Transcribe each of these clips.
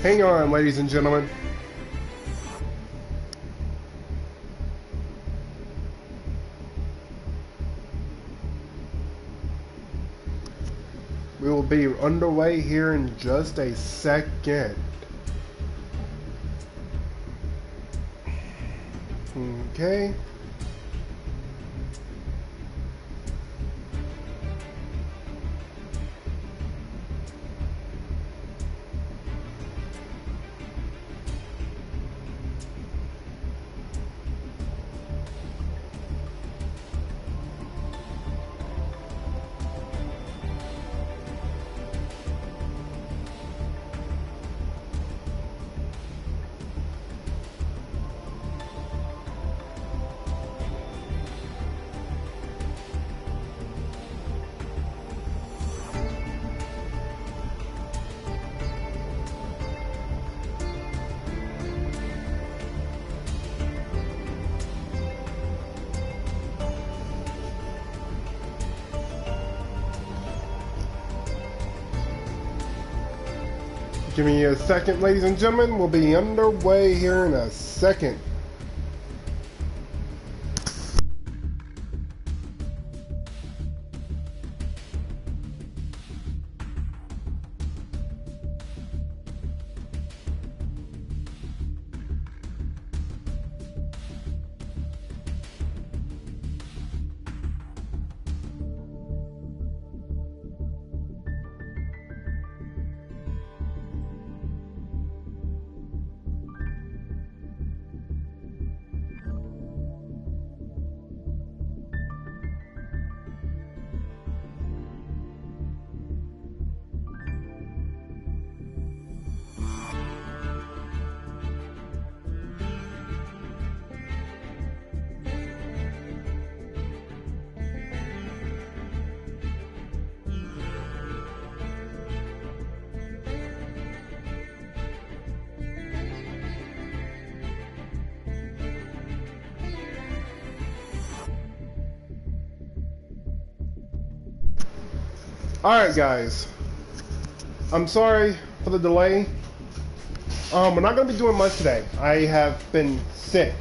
Hang on, ladies and gentlemen. We will be underway here in just a second. Okay. Give me a second, ladies and gentlemen. We'll be underway here in a second. Alright guys, I'm sorry for the delay. We're not going to be doing much today. I have been sick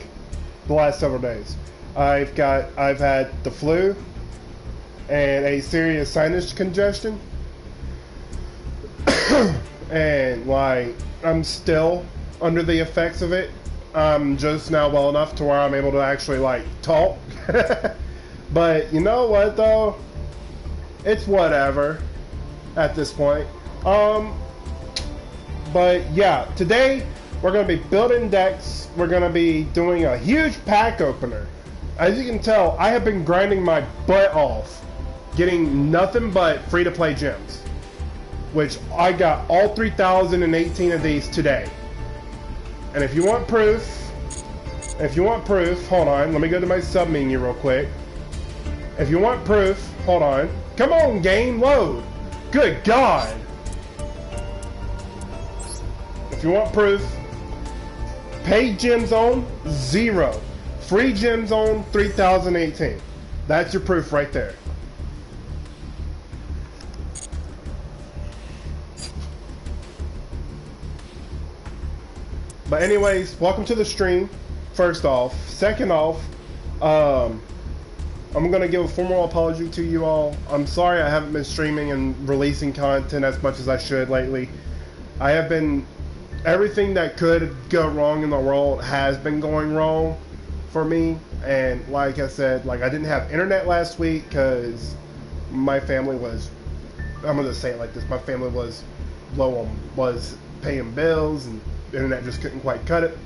the last several days. I've had the flu and a serious sinus congestion. And like, I'm still under the effects of it. I'm just now well enough to where I'm able to actually like talk. But you know what though? It's whatever at this point. But yeah, today we're going to be building decks. We're going to be doing a huge pack opener. As you can tell, I have been grinding my butt off, getting nothing but free-to-play gems, which I got all 3,018 of these today. And if you want proof, hold on, let me go to my sub menu real quick. If you want proof, hold on. Come on, game, load. Good God. If you want proof, paid gem zone, 0. Free gem zone, 3,018. That's your proof right there. But anyways, welcome to the stream, first off. Second off, I'm going to give a formal apology to you all. I'm sorry I haven't been streaming and releasing content as much as I should lately. I have been... Everything that could go wrong in the world has been going wrong for me. And like I said, like I didn't have internet last week because my family was... I'm going to say it like this. My family was was paying bills and the internet just couldn't quite cut it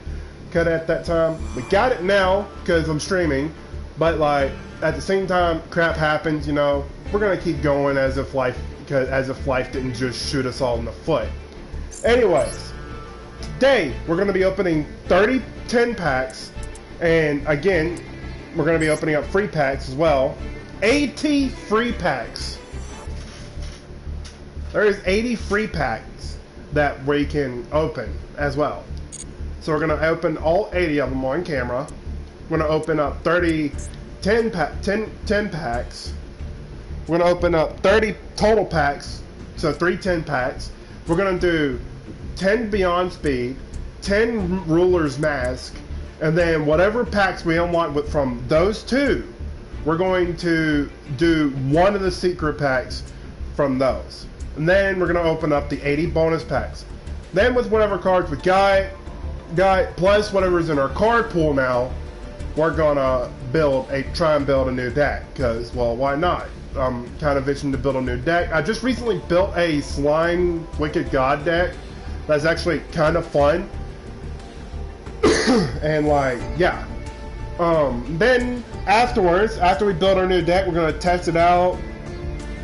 at that time. We got it now because I'm streaming. But like... At the same time, crap happens, you know. We're gonna keep going as if life didn't just shoot us all in the foot. Anyways, today we're gonna be opening 30 10 packs, and again, we're gonna be opening up free packs as well. 80 free packs. There is 80 free packs that we can open as well. So we're gonna open all 80 of them on camera. We're gonna open up 10 packs. We're going to open up 30 total packs, so 3 10 packs. We're going to do 10 Beyond Speed, 10 Ruler's Mask, and then whatever packs we unlock from those two, we're going to do one of the secret packs from those. And then we're going to open up the 80 bonus packs. Then with whatever cards we got plus whatever's in our card pool now, we're going to try and build a new deck. Because, well, why not? I'm kind of itching to build a new deck. I just recently built a Slime Wicked God deck that's actually kind of fun. And like, yeah. Then afterwards, after we build our new deck, we're gonna test it out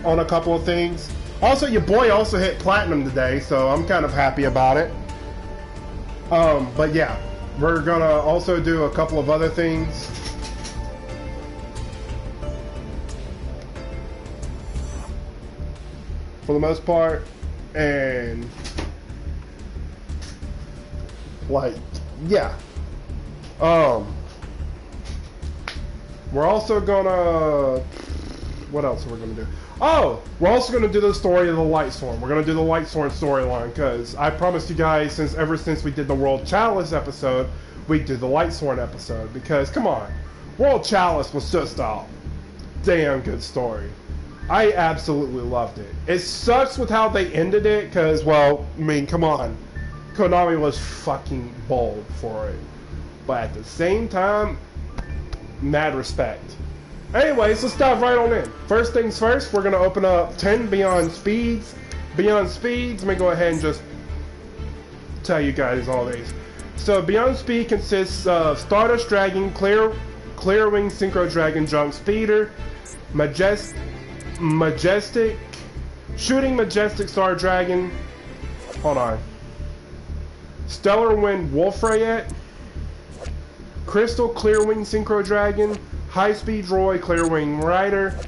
on a couple of things. Also, your boy also hit platinum today, so I'm kind of happy about it. But yeah, we're gonna also do a couple of other things. For the most part, and like, yeah. We're also gonna, what else are we gonna do? Oh, we're also gonna do the story of the Lightsworn. We're gonna do the Lightsworn storyline, because I promised you guys, ever since we did the World Chalice episode, we'd do the Lightsworn episode. Because, come on, World Chalice was just a damn good story. I absolutely loved it. It sucks with how they ended it, because, well, I mean, come on. Konami was fucking bold for it. But at the same time, mad respect. Anyways, let's dive right on in. First things first, we're going to open up 10 Beyond Speeds. Beyond Speeds, let me go ahead and just tell you guys all these. So, Beyond Speed consists of Stardust Dragon, Clear Wing Synchro Dragon, Jump Speeder, Majestic, Shooting Majestic Star Dragon, hold on, Stellar Wind Wolfrayet, Crystal Clearwing Synchro Dragon, High Speed Roy Clearwing Rider,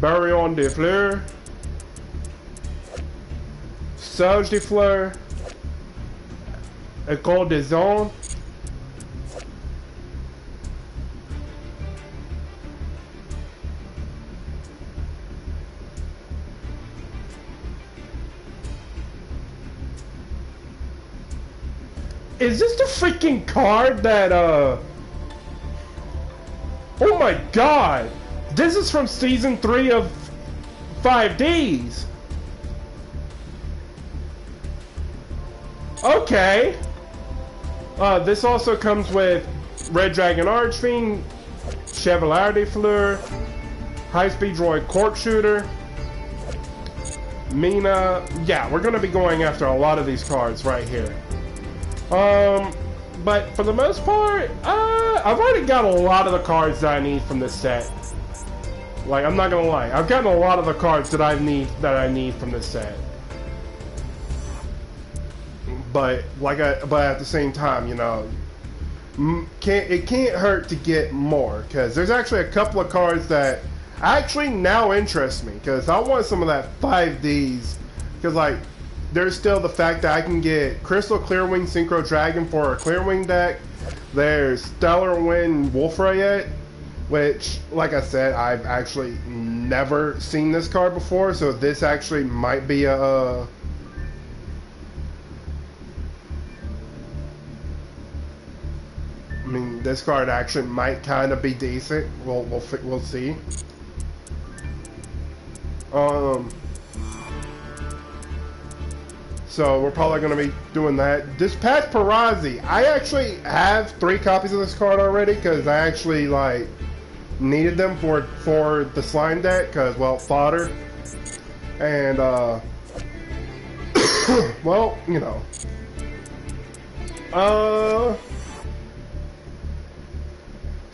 Baryon de Fleur, Surge de Fleur, École des Zones, is this the freaking card that, oh my god! This is from Season 3 of 5Ds! Okay! This also comes with Red Dragon Archfiend, Chevalier de Fleur, High Speed Droid Cork Shooter, Mina. Yeah, we're gonna be going after a lot of these cards right here. But for the most part, I've already got a lot of the cards that I need from this set. Like, I'm not gonna lie, I've gotten a lot of the cards that I need from this set. But but at the same time, you know, it can't hurt to get more, because there's actually a couple of cards that actually now interest me, because I want some of that 5Ds, because like, there's still the fact that I can get Crystal Clearwing Synchro Dragon for a Clearwing deck. There's Stellar Wind Wolfrayet, which, like I said, I've actually never seen this card before, so this actually might be a... I mean, this card actually might kind of be decent. We'll see. So we're probably going to be doing that. Dispatch Parazzi. I actually have 3 copies of this card already, because I actually like needed them for the slime deck, because, well, fodder. And well, you know.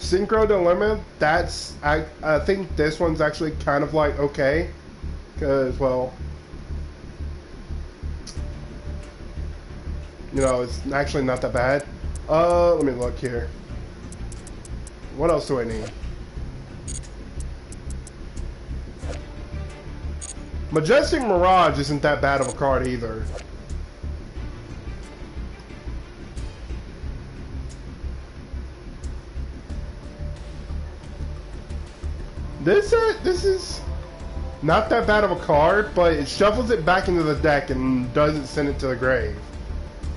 Synchro Dilemma. That's I think this one's actually kind of like okay, because, well, you know, it's actually not that bad. Let me look here. What else do I need? Majestic Mirage isn't that bad of a card either. This is not that bad of a card, but it shuffles it back into the deck and doesn't send it to the grave.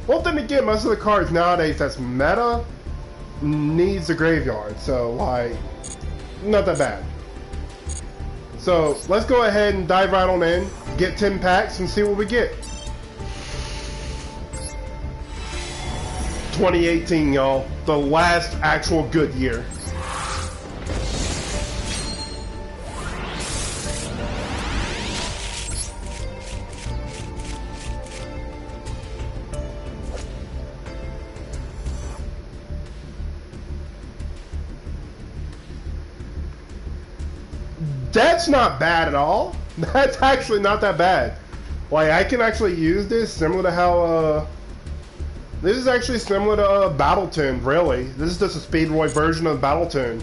Well, then again, most of the cards nowadays that's meta needs a graveyard, so like, not that bad. So let's go ahead and dive right on in, get 10 packs, and see what we get. 2018, y'all, the last actual good year. That's not bad at all. That's actually not that bad. Like, I can actually use this similar to how, this is actually similar to Battletune, really. This is just a Speedroid version of Battletune.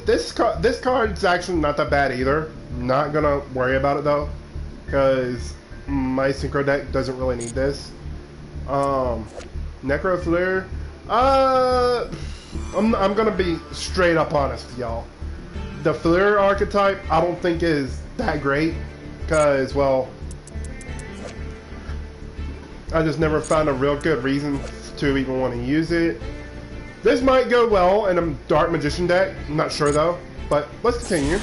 This card's actually not that bad either. Not gonna worry about it though, because my synchro deck doesn't really need this. Necro Flare. I'm gonna be straight up honest with y'all. The Flare archetype I don't think is that great, because well, I just never found a real good reason to even want to use it. This might go well in a Dark Magician deck. I'm not sure though, but let's continue.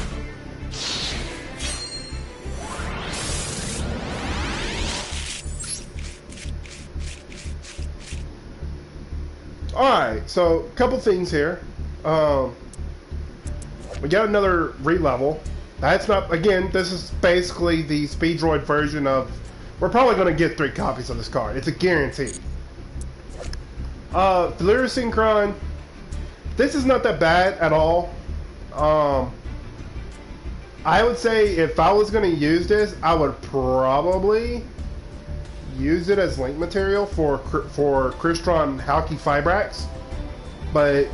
Alright, so a couple things here. We got another re-level. That's not, again, this is basically the Speedroid version of, we're probably going to get 3 copies of this card. It's a guarantee. Flare Synchron, this is not that bad at all. I would say if I was going to use this, I would probably use it as link material for Crystron Halki Fibrax, but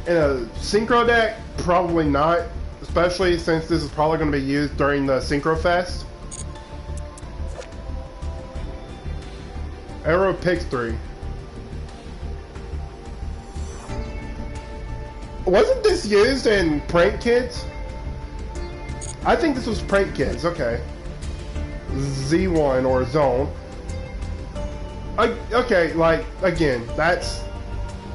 in a synchro deck, probably not, especially since this is probably going to be used during the Synchro Fest. Arrow picks 3. Wasn't this used in Prank Kids? I think this was Prank Kids, okay. Z1 or Zone. Okay, like, again, that's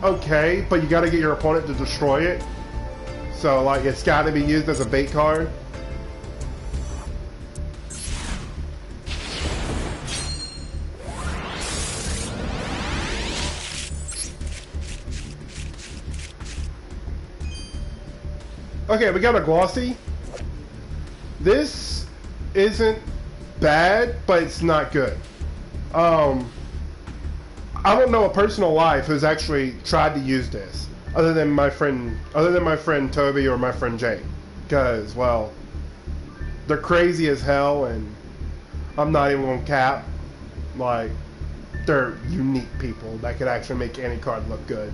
okay, but you gotta get your opponent to destroy it. So, like, it's gotta be used as a bait card. Okay, we got a Glossy. This isn't bad, but it's not good. I don't know a personal life who's actually tried to use this, other than my friend Toby or my friend Jake, because well, they're crazy as hell, and I'm not even gonna cap. Like, they're unique people that could actually make any card look good.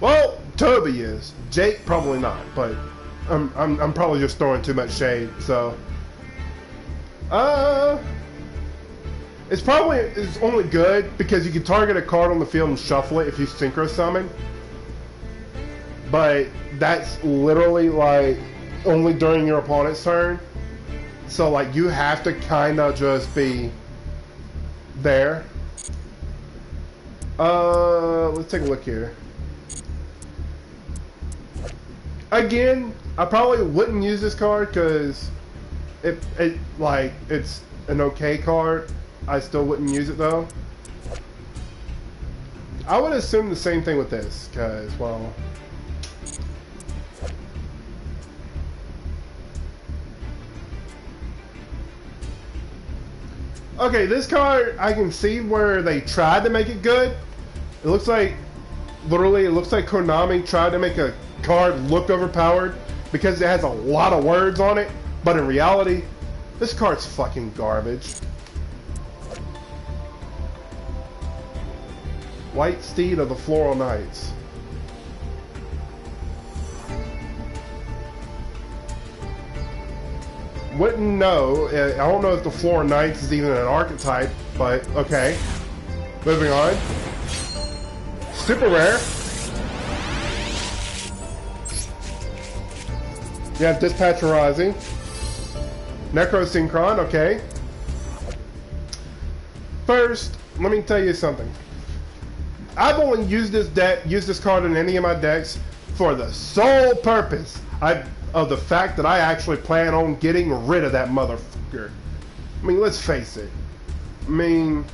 Well, Toby is. Jake probably not, but I'm probably just throwing too much shade. So, it's only good because you can target a card on the field and shuffle it if you synchro summon. But that's literally like only during your opponent's turn. So like you have to kind of just be there. Let's take a look here. Again, I probably wouldn't use this card because it's an okay card. I still wouldn't use it though. I would assume the same thing with this because, well, okay, this card I can see where they tried to make it good. It looks like, literally, it looks like Konami tried to make a card look overpowered because it has a lot of words on it, but in reality, this card's fucking garbage. White Steed of the Floral Knights. Wouldn't know. I don't know if the Floral Knights is even an archetype, but okay. Moving on. super rare. Yeah, Dispatcherizing. Necrosynchron, okay. First, let me tell you something. I've only used this card in any of my decks for the sole purpose of the fact that I actually plan on getting rid of that motherfucker. I mean, let's face it. I mean,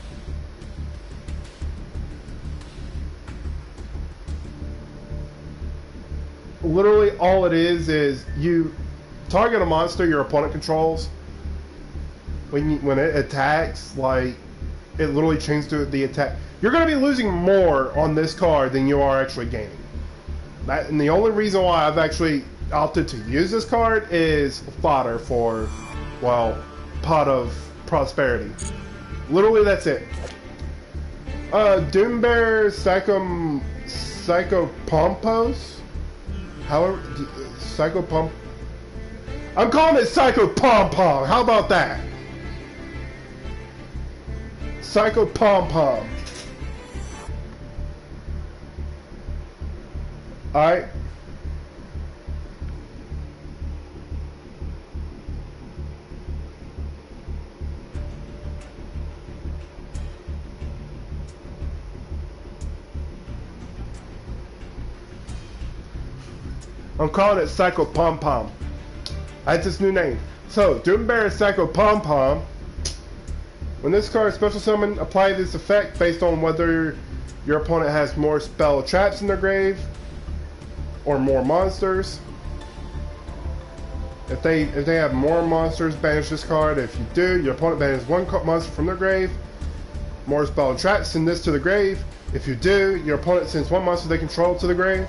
literally all it is you target a monster your opponent controls. When it attacks, like, it literally changes the attack. You're going to be losing more on this card than you are actually gaining. And the only reason why I've actually opted to use this card is fodder for, well, Pot of Prosperity. Literally, that's it. Doombear Psychopompos? However, Psychopomp... I'm calling it Psychopompom. How about that? Psychopompom. Alright. I'm calling it Psycho Pom Pom. That's its new name. So, Doombear Psycho Pom Pom. When this card is special summon, apply this effect based on whether your opponent has more spell traps in their grave or more monsters. If they have more monsters, banish this card. If you do, your opponent banishes one monster from their grave. More spell traps, send this to the grave. If you do, your opponent sends one monster they control to the grave.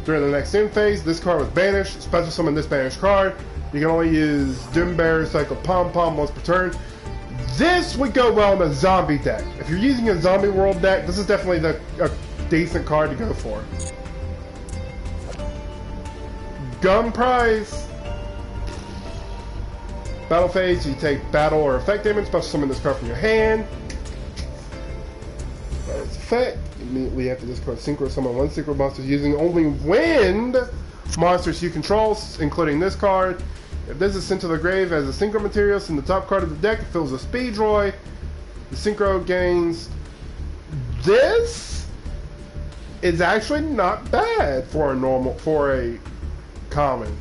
During the next end phase, this card was banished. Special summon this banished card. You can only use Doombear Psycho Pom Pom once per turn. This would go well in a zombie deck. If you're using a zombie world deck, this is definitely a decent card to go for. Gun prize. Battle phase, you take battle or effect damage. Special summon this card from your hand. That is effect. Immediately after this card, synchro summon one synchro monster using only wind monsters you control, including this card. If this is sent to the grave as a synchro material, send the top card of the deck. It fills a speed droid. The synchro gains. This is actually not bad for a common.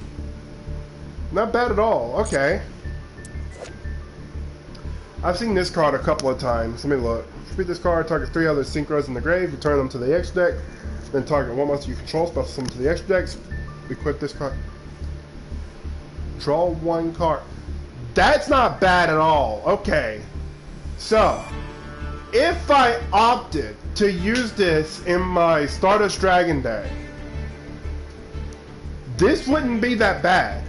Not bad at all. Okay. I've seen this card a couple of times. Let me look. Repeat this card, target 3 other synchros in the grave, return them to the extra deck, then target one monster you control, special summon to the extra decks, equip this card. Draw one card. That's not bad at all. Okay. So, if I opted to use this in my Stardust Dragon deck, this wouldn't be that bad.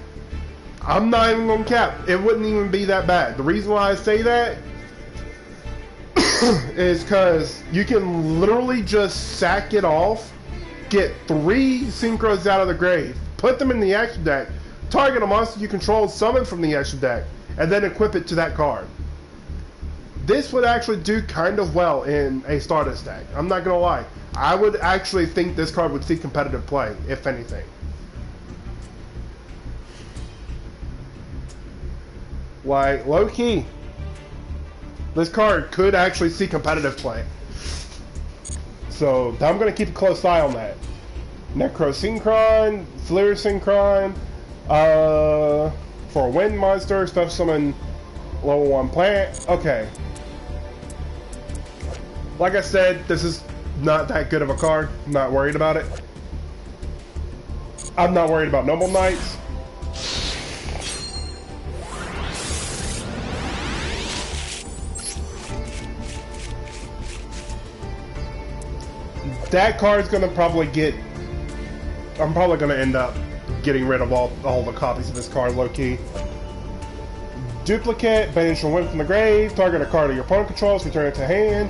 I'm not even gonna cap. It wouldn't even be that bad. The reason why I say that is because you can literally just sack it off, get 3 synchros out of the grave, put them in the extra deck, target a monster you control, summon from the extra deck, and then equip it to that card. This would actually do kind of well in a Stardust deck. I'm not gonna lie. I would actually think this card would see competitive play, if anything. Like, low key, this card could actually see competitive play. So I'm going to keep a close eye on that. Necrosynchron, Flare Synchron, for a wind monster, special summon level 1 plant. Okay. Like I said, this is not that good of a card. I'm not worried about it. I'm not worried about Noble Knights. That card's gonna probably get... I'm probably gonna end up getting rid of all the copies of this card, low-key. Duplicate, banish a win from the grave, target a card of your opponent controls, return it to hand.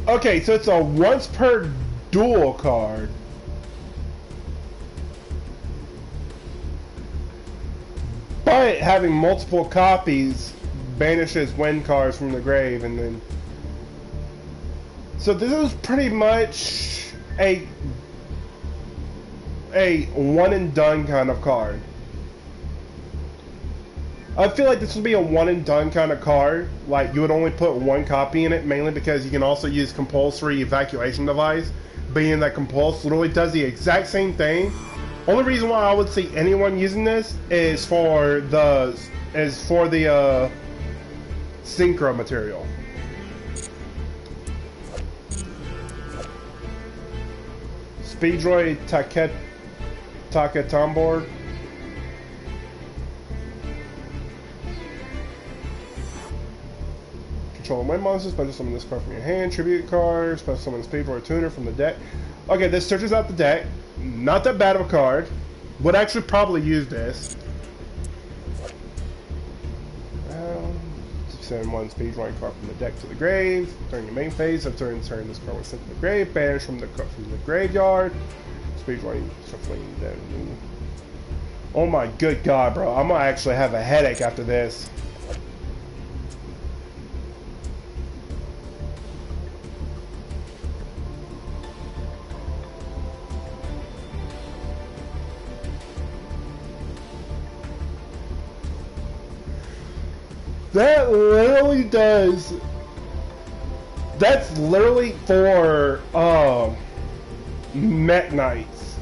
Okay, so it's a once per duel card. But having multiple copies banishes win cards from the grave, and then... So this is pretty much a one and done kind of card. I feel like this would be a one and done kind of card. Like, you would only put one copy in it, mainly because you can also use compulsory evacuation device, being that Compulse literally does the exact same thing. Only reason why I would see anyone using this is for the synchro material. Speedroid Taketombor. Control wind monsters, special summon this card from your hand, tribute card, special summon Speedroid Tuner from the deck. Okay, this searches out the deck. Not that bad of a card. Would actually probably use this. Send one Speedroid card from the deck to the grave. During your main phase, of turn this card was sent to the grave. Banish from the graveyard. Speedroid shuffling down. Oh my good god, bro! I'm gonna actually have a headache after this. That literally does. That's literally for Mech Knights.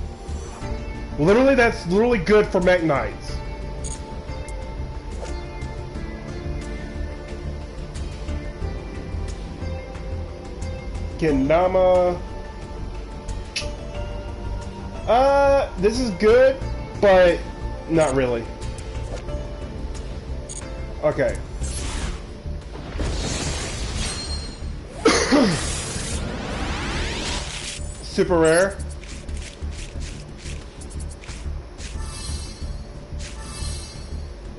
Literally, that's literally good for Mech Knights. Kendama. This is good, but not really. Okay. Super rare.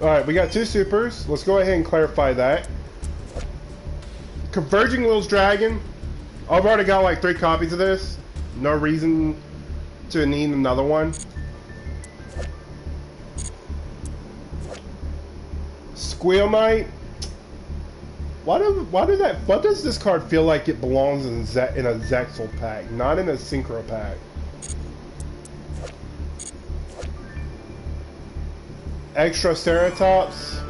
Alright, we got two supers. Let's go ahead and clarify that. Converging Will's Dragon. I've already got like 3 copies of this. No reason to need another one. Squeal Knight. Why does this card feel like it belongs in a Zexal pack, not in a Synchro pack? Extra Ceratops.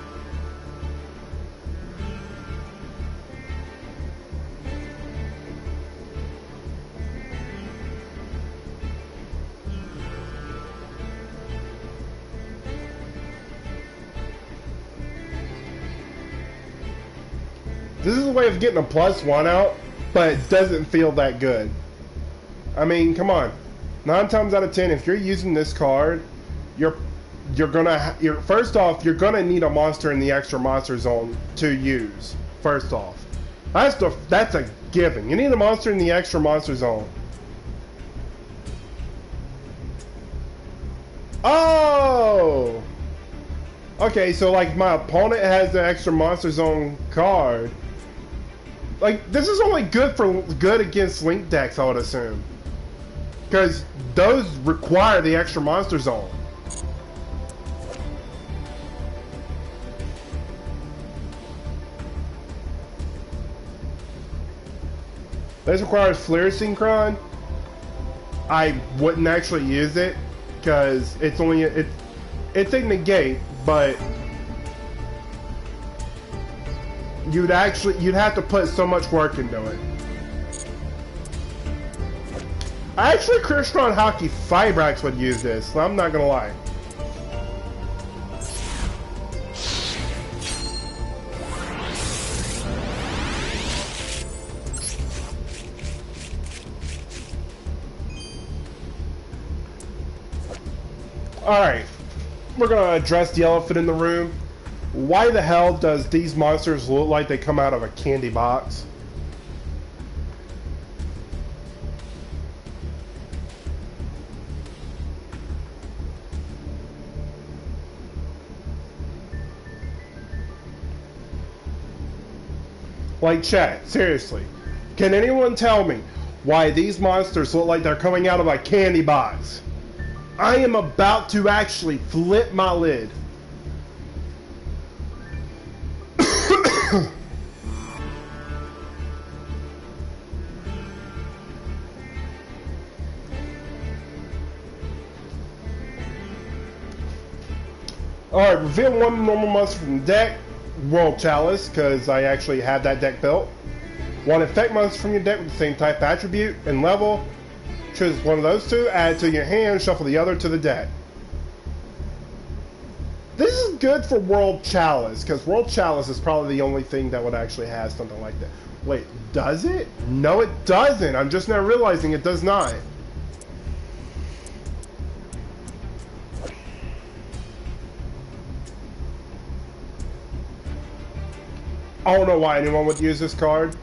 This is a way of getting a +1 out, but it doesn't feel that good. I mean, come on. 9 times out of 10, if you're using this card, first off, you're gonna need a monster in the extra monster zone to use. First off, that's a given. You need a monster in the extra monster zone. Oh. Okay, so like my opponent has the extra monster zone card. Like, this is only good against Link decks, I would assume. Because those require the extra monster zone. This requires Flare Synchron. I wouldn't actually use it because it's a negate, but you'd have to put so much work into it. Actually, Crystron Hockey Fibrax would use this, so I'm not gonna lie. Alright, we're gonna address the elephant in the room. Why the hell does these monsters look like they come out of a candy box? Like, chat, seriously. Can anyone tell me why these monsters look like they're coming out of a candy box? I am about to actually flip my lid. Alright, reveal one normal monster from the deck. World Chalice, because I actually have that deck built. One effect monster from your deck with the same type, attribute, and level. Choose one of those two, add it to your hand, shuffle the other to the deck. This is good for World Chalice, because World Chalice is probably the only thing that would actually have something like that. Wait, does it? No, it doesn't. I'm just now realizing it does not. I don't know why anyone would use this card.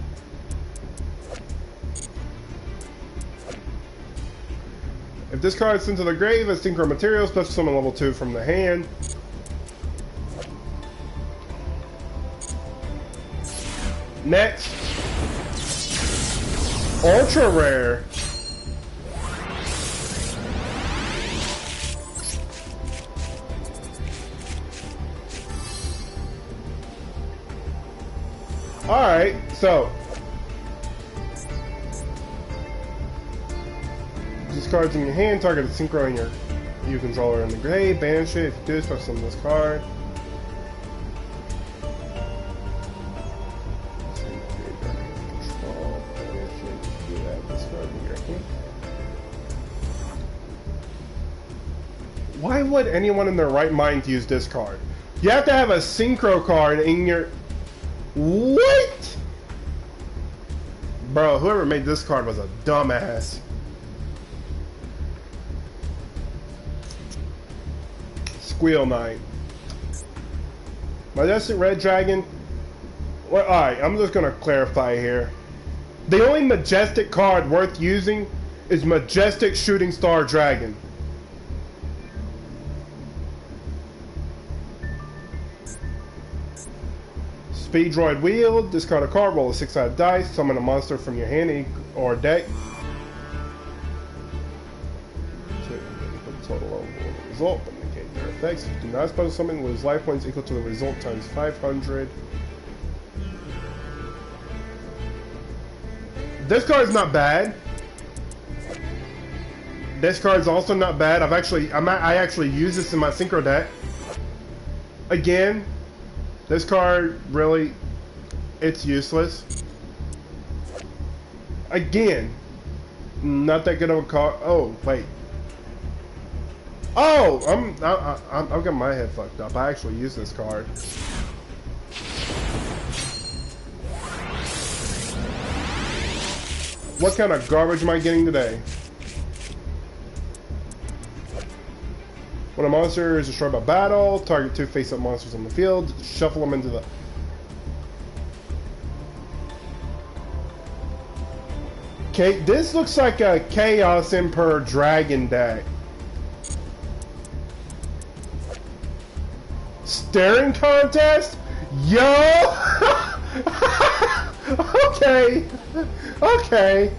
If this card is sent to the grave as synchro material, special summon level 2 from the hand. Next, ultra rare. Alright, so this card's in your hand, target a synchro in your controller in the grave, banish it. If you do, special summon this card. Why would anyone in their right mind use this card? You have to have a synchro card in your... What? Bro, whoever made this card was a dumbass. Squeal Knight. Majestic Red Dragon. Well, alright, I'm just gonna clarify here. The only Majestic card worth using is Majestic Shooting Star Dragon. Speed Droid Wheel, discard a card, roll a 6-sided dice, summon a monster from your hand or deck. Put the total over the result, but negate their effects. If you do not special summon, lose life points equal to the result times 500. This card is not bad. This card is also not bad. I actually use this in my synchro deck. Again, this card, really, it's useless. Again, not that good of a card. Oh, wait. Oh, I'm getting my head fucked up. I actually use this card. What kind of garbage am I getting today? When a monster is destroyed by battle, target 2 face-up monsters on the field, shuffle them into the... Okay, this looks like a Chaos Emperor Dragon deck. Staring contest? Yo! Okay. Okay.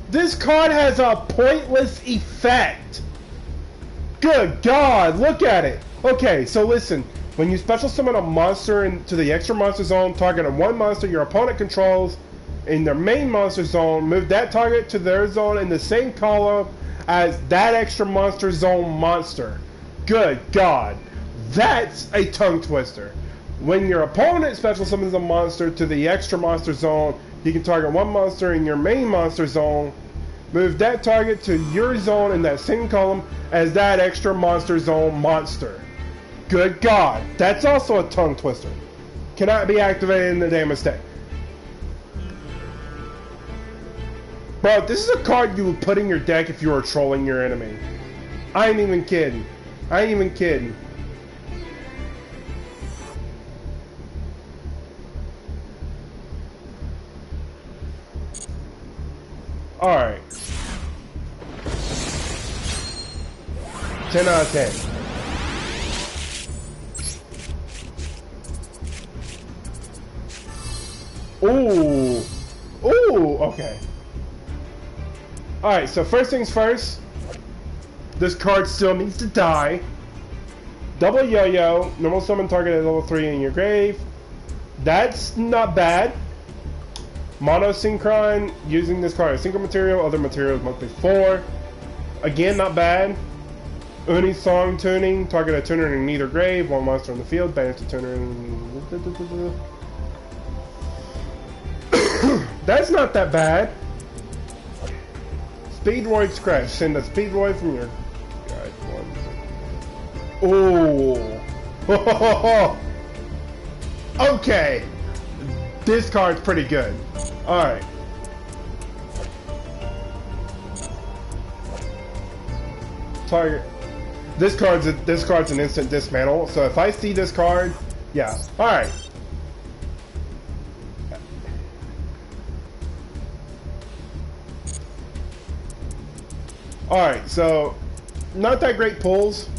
This card has a pointless effect. Good God, look at it. Okay, so listen. When you special summon a monster into the extra monster zone, target one monster your opponent controls in their main monster zone, move that target to their zone in the same column as that extra monster zone monster. Good God. That's a tongue twister. When your opponent special summons a monster to the extra monster zone, you can target one monster in your main monster zone, move that target to your zone in that same column as that extra monster zone monster. Good God, that's also a tongue twister. Cannot be activated in the damn mistake. Bro, this is a card you would put in your deck if you were trolling your enemy. I ain't even kidding. I ain't even kidding. Alright. 10 out of 10. Ooh. Ooh, okay. Alright, so first things first. This card still needs to die. Double Yugioh. Normal summon target at level 3 in your grave. That's not bad. Mono Synchron. Using this card as synchro material. Other materials monthly 4. Again, not bad. Uni Song Tuning. Target a tuner in either grave. One monster in the field. Banish the tuner in... That's not that bad. Speedroid Scratch. Send a Speedroid from your... Oh. Okay. This card's pretty good. Alright. Target. This card's an instant dismantle. So if I see this card, yeah. Alright. Alright, so not that great pulls.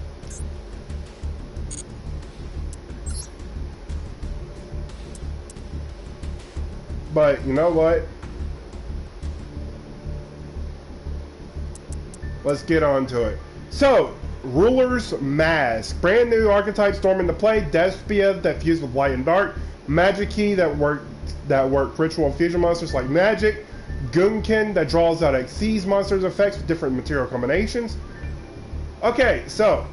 But you know what? Let's get on to it. So, Ruler's Mask. Brand new archetype storm into play. Despia that fused with light and dark. Magic Key that work ritual and fusion monsters like magic. Gunkin that draws out Xyz monsters effects with different material combinations. Okay, so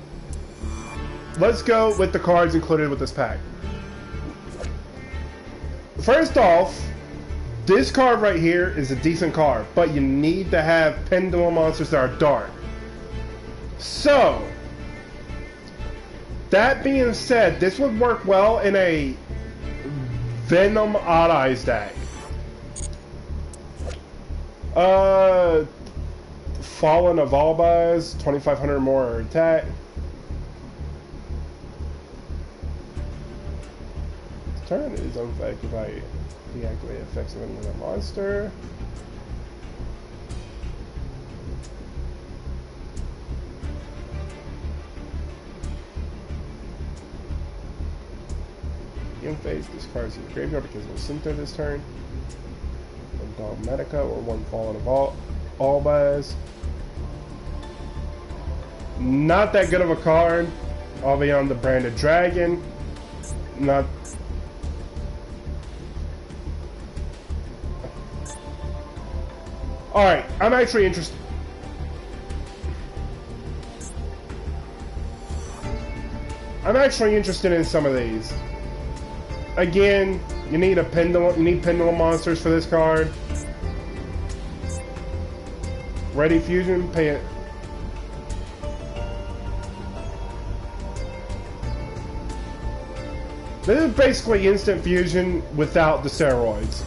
let's go with the cards included with this pack. First off, this card right here is a decent card, but you need to have pendulum monsters that are dark. So, that being said, this would work well in a Venom Odd Eyes deck. Fallen of Albaz, 2500 more attack. This turn is unaffected by deactivate effects of another monster. In phase, discards in the graveyard because of Center this turn. One Dogmatica or one Fallen of Albaz. Not that good of a card. I'll be on the Branded Dragon. Not. Alright, I'm actually interested. I'm actually interested in some of these. Again, you need a pendulum. You need pendulum monsters for this card. Ready Fusion, pay it. This is basically instant fusion without the steroids.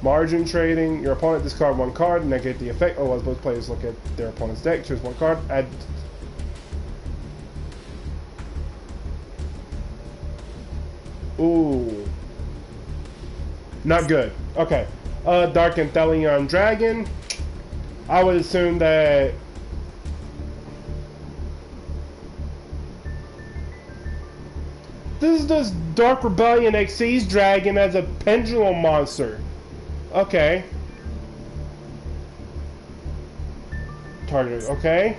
Margin trading. Your opponent discard one card, negate the effect. Otherwise, both players look at their opponent's deck, choose one card, add. Ooh. Not good. Okay. Dark Anthelion Dragon. I would assume that. This is this Dark Rebellion Xyz Dragon as a pendulum monster. Okay. Targeted. Okay.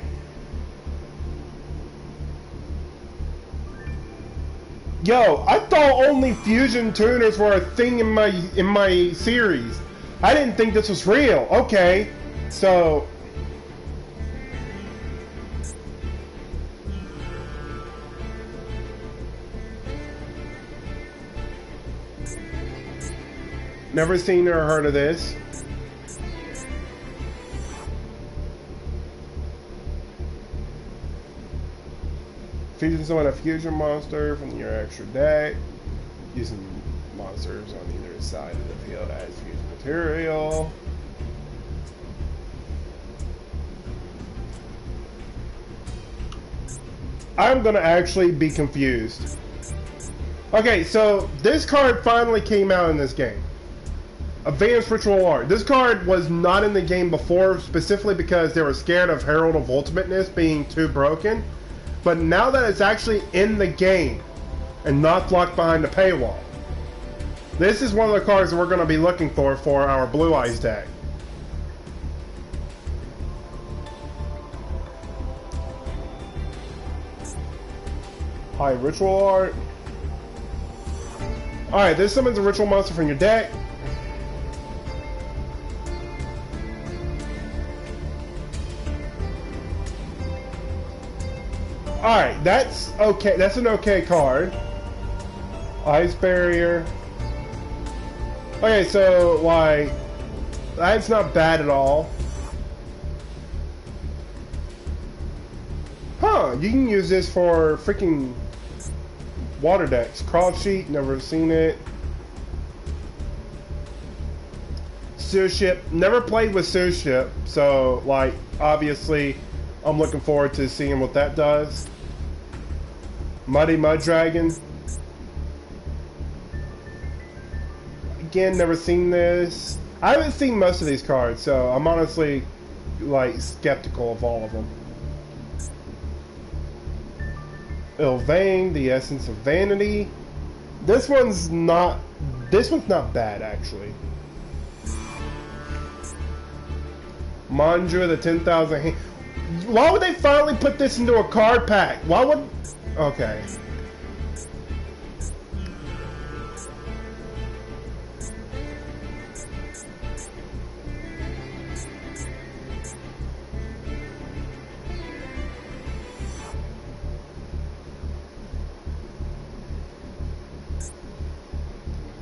Yo, I thought only fusion tuners were a thing in my series. I didn't think this was real. Okay. So never seen or heard of this. Fusion summon a fusion monster from your extra deck. Using monsters on either side of the field as fusion material. I'm gonna actually be confused. Okay, so this card finally came out in this game. Advanced Ritual Art. This card was not in the game before, specifically because they were scared of Herald of Ultimateness being too broken. But now that it's actually in the game and not locked behind a paywall, this is one of the cards that we're going to be looking for our Blue Eyes deck. High Ritual Art. Alright, this summons a ritual monster from your deck. Alright, that's okay. That's an okay card. Ice Barrier. Okay, so, like, that's not bad at all. Huh, you can use this for freaking water decks. Crawl Sheet, never seen it. Sewer Ship, never played with Sewer Ship, so, like, obviously, I'm looking forward to seeing what that does. Muddy Mud Dragon. Again, never seen this. I haven't seen most of these cards, so I'm honestly, like, skeptical of all of them. Ilvain, the Essence of Vanity. This one's not bad, actually. Manjua, the 10,000 hand. Why would they finally put this into a card pack? Why would... Okay.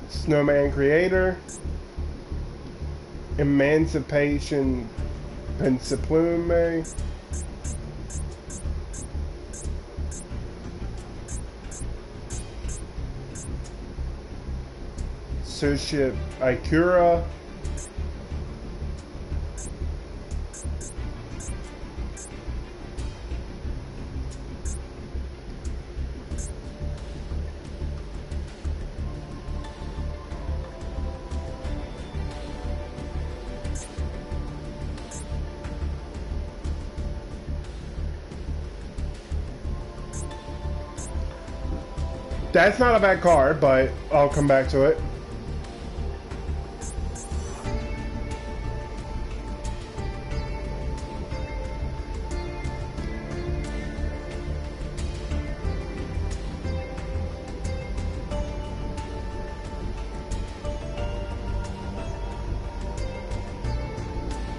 Snowman Creator. Emancipation Pensiplume. Suship Ikura. That's not a bad card, but I'll come back to it.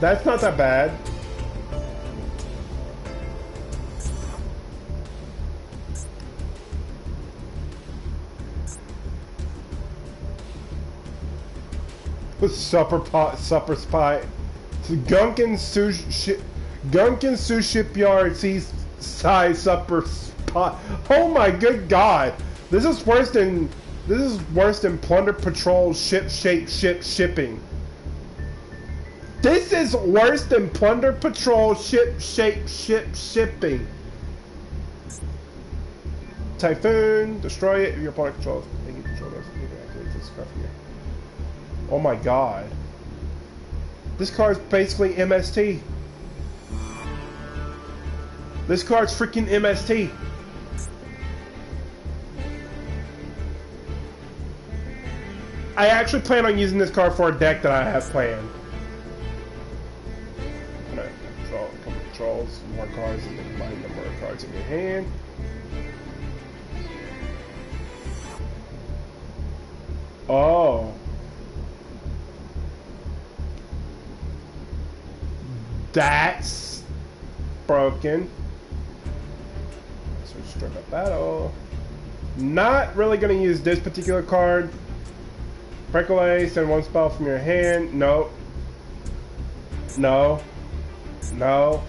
That's not that bad. Supper Spy. Gunkin Sue Shipyard Seas Size Supper Spy. Oh my good god. This is worse than Plunder Patrol shipping. This is worse than Plunder Patrol shipping. Typhoon, destroy it if your opponent controls. Maybe control those. Maybe activate this card from here. Oh my god. This card's basically MST. This card's freaking MST. I actually plan on using this card for a deck that I have planned. Controls, more cards than the combined number of cards in your hand. Oh. That's broken. So straight up battle. Not really going to use this particular card. Accolades, send one spell from your hand. No. No. No.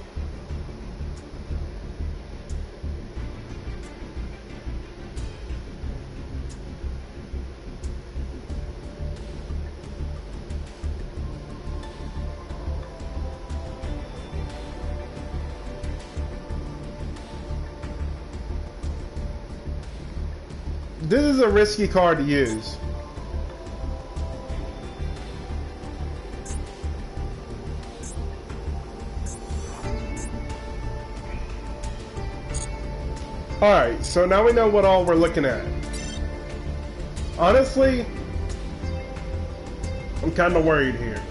This is a risky card to use. Alright, so now we know what all we're looking at. Honestly, I'm kind of worried here.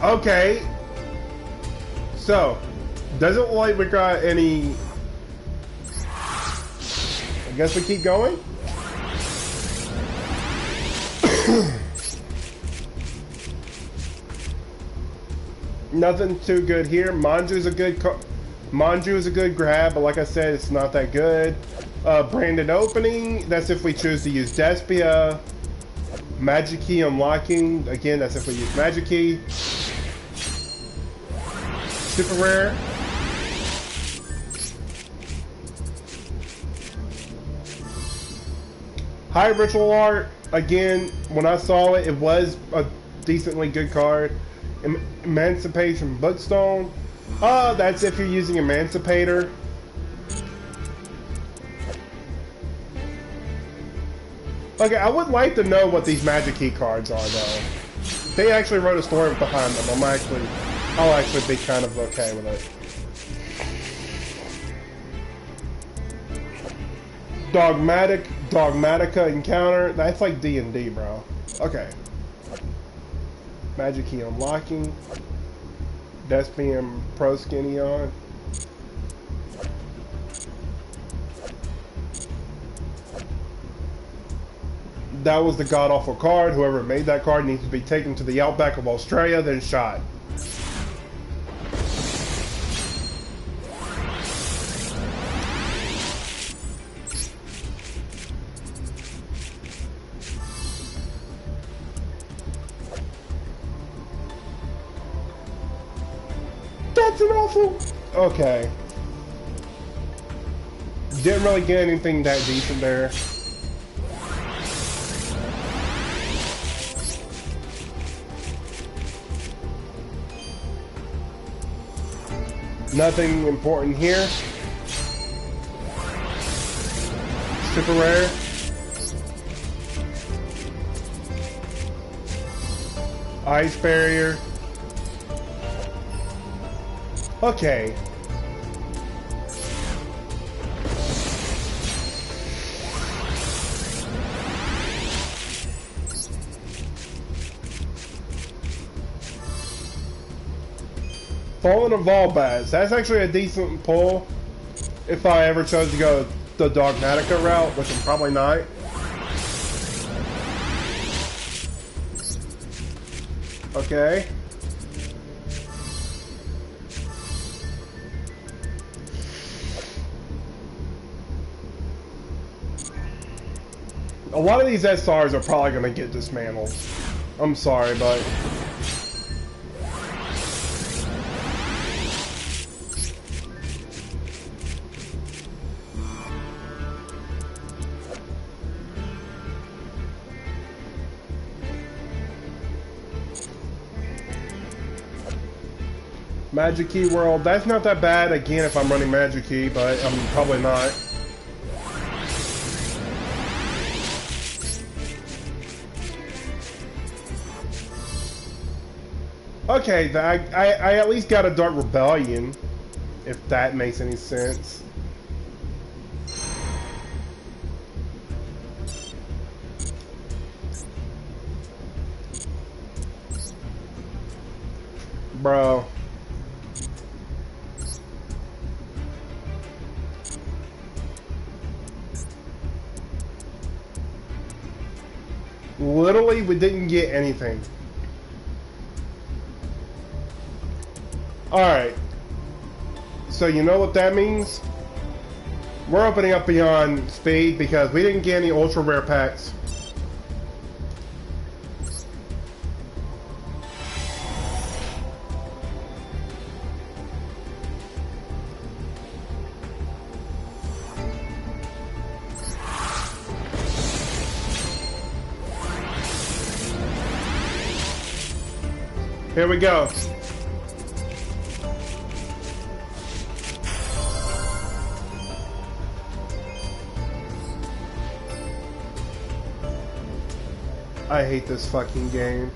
Okay. So, doesn't look like we got any... I guess we keep going? Nothing too good here. Manju is a good grab, but like I said, it's not that good. Branded opening, that's if we choose to use Despia. Magic key unlocking, again, that's if we use magic key. Super rare. High ritual art, again, when I saw it, it was a decently good card. Emancipation Bookstone. That's if you're using Emancipator. Okay, I would like to know what these magic key cards are, though. They actually wrote a story behind them. I'll actually be kind of okay with it. Dogmatica Encounter. That's like D&D, bro. Okay. Magic key unlocking. Despian Pro Skinny on. That was the god-awful card. Whoever made that card needs to be taken to the outback of Australia, then shot. That's an awful... Okay. Didn't really get anything that decent there. Nothing important here. Super rare. Ice barrier. Okay. Fallen of Volbaz. That's actually a decent pull if I ever chose to go the Dogmatica route, which I'm probably not. Okay. A lot of these SRs are probably going to get dismantled. I'm sorry, but... Magic Key World, that's not that bad, again, if I'm running Magic Key, but I'm probably not. Okay, I at least got a Dark Rebellion, if that makes any sense. Bro. Literally, we didn't get anything. Alright. So you know what that means? We're opening up beyond speed because we didn't get any ultra rare packs. Here we go. I hate this fucking game.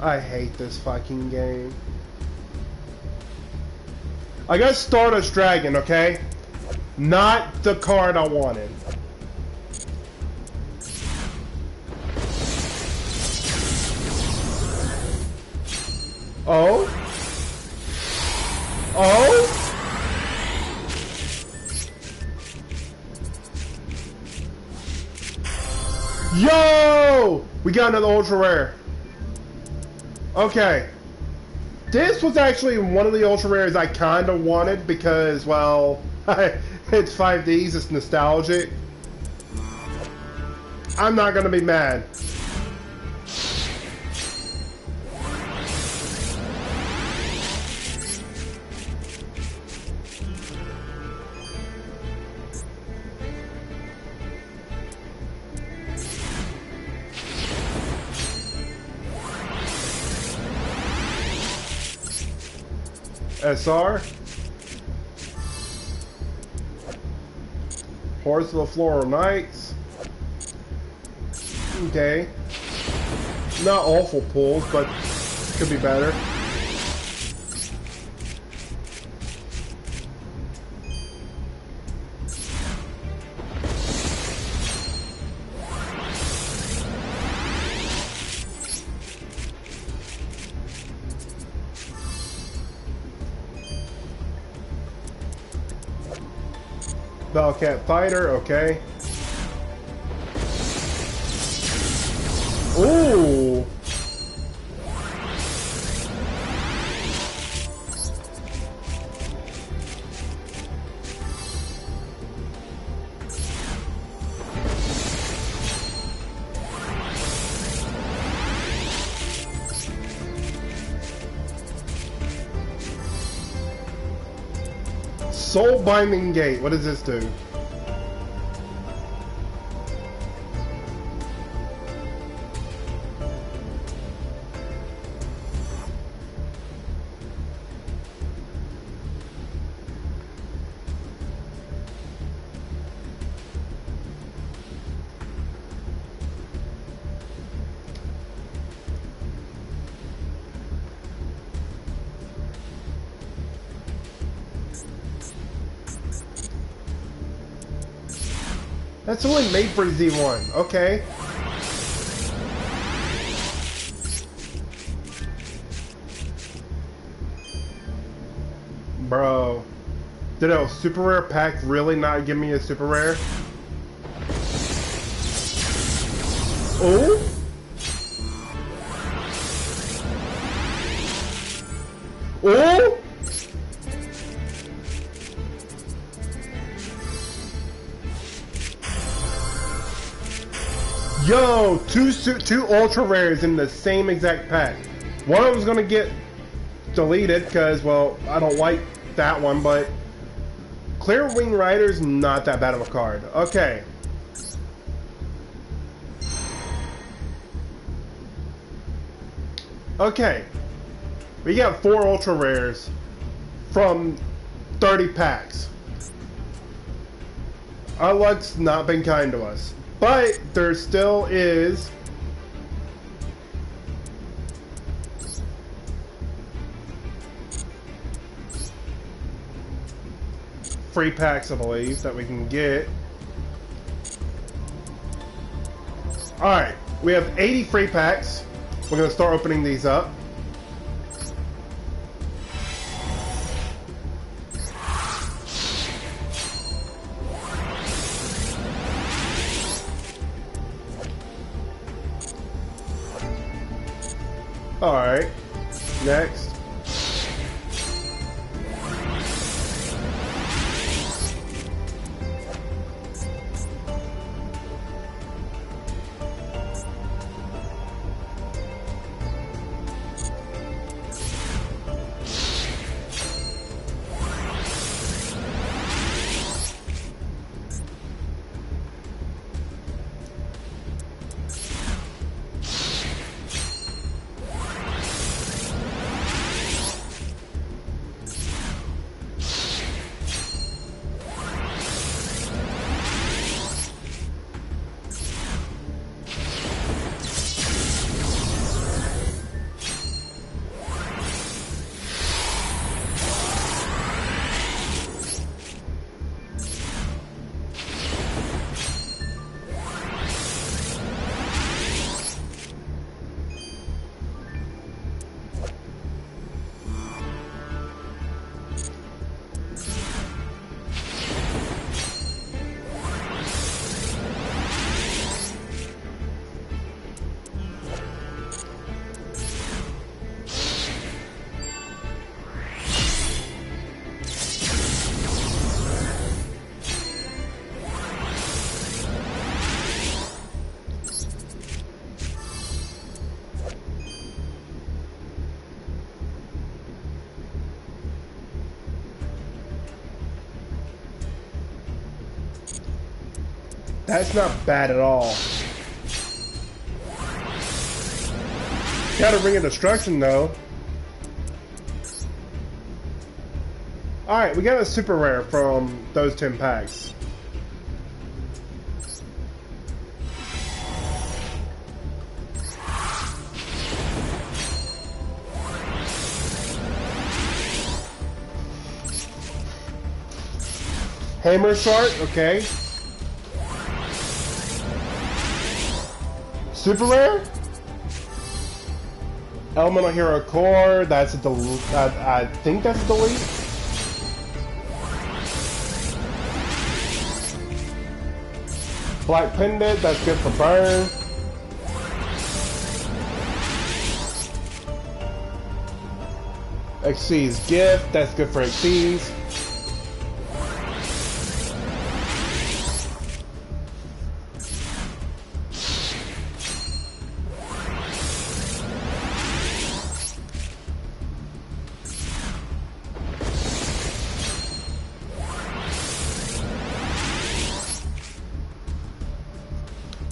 I hate this fucking game. I got Stardust Dragon, okay? Not the card I wanted. Oh? Oh? Yo! We got another ultra rare. Okay. This was actually one of the ultra rares I kind of wanted because, well, it's 5Ds, it's nostalgic. I'm not gonna be mad. SR. Horse of the Floral Knights. Okay. Not awful pulls, but could be better. Bellcat Fighter, okay. Ooh! Soul Binding Gate, what does this do? That's only made for Z1. Okay. Bro. Did a super rare pack really not give me a super rare? Oh? Oh? Yo, two ultra rares in the same exact pack. One of them's gonna get deleted because, well, I don't like that one, but Clear Wing Rider's not that bad of a card. Okay. Okay. We got 4 ultra rares from 30 packs. Our luck's not been kind to us. But there still is free packs, I believe, that we can get. Alright, we have 80 free packs. We're going to start opening these up. Alright, next. That's not bad at all. Got a Ring of Destruction though. Alright, we got a super rare from those 10 packs. Hammer Shark, okay. Super rare? Elemental Hero Core, that's a delete. I think that's a delete. Black Pendant, that's good for burn. Xyz's Gift, that's good for Xyz.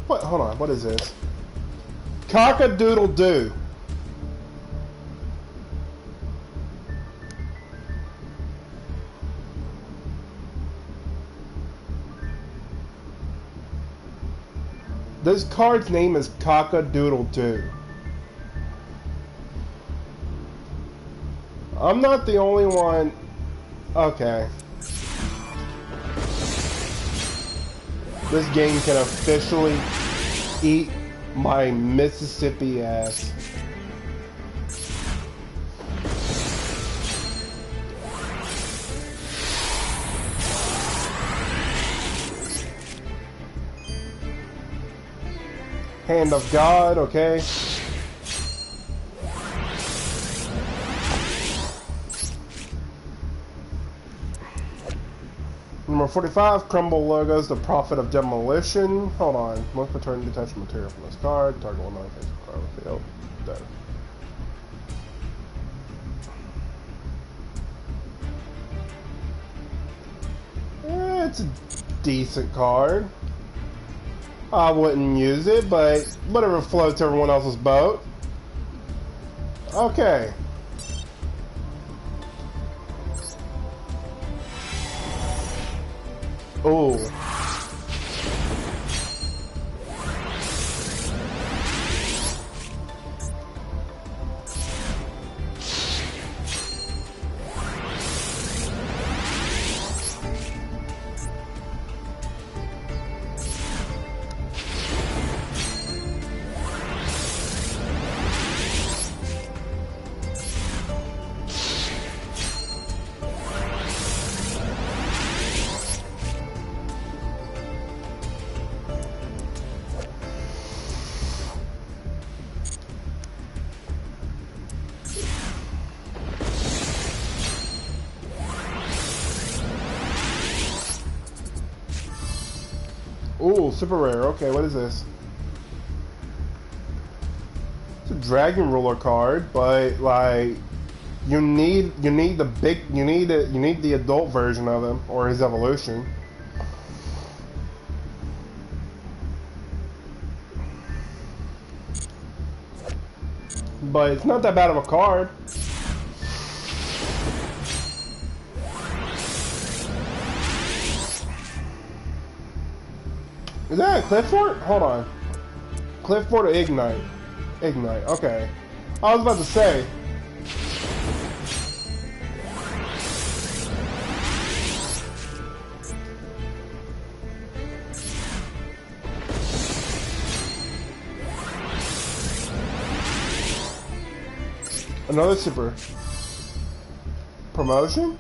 What? Hold on, what is this? Cock-a-doodle-doo. This card's name is Cock-a-doodle-doo. I'm not the only one. Okay. This game can officially eat my Mississippi ass. Hand of God, okay. Number 45, Crumble Logos, the Prophet of Demolition. Hold on. Once per turn, detach material from this card. Target will not affect the card on the field. Done. It's a decent card. I wouldn't use it, but whatever floats everyone else's boat. Okay. Oh. Ooh, super rare. Okay, what is this? It's a Dragon Ruler card, but like you need the adult version of him or his evolution. But it's not that bad of a card. Is that a Clifford? Hold on. Clifford or Ignite? Ignite, okay. I was about to say. Another super. Promotion?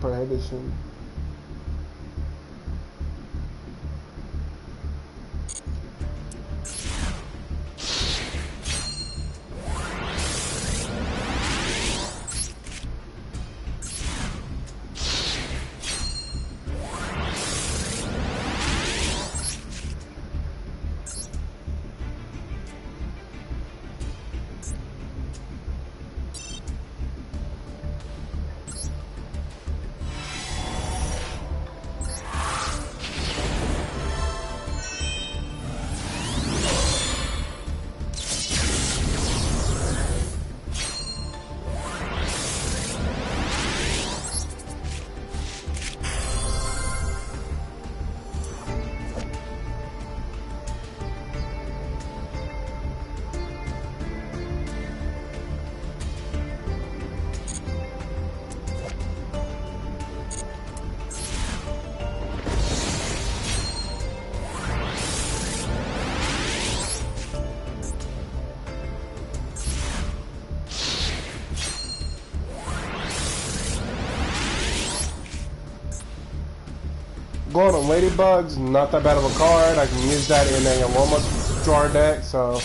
Prohibition. Blown Up Ladybug's not that bad of a card. I can use that in a Aroma Jar deck, so...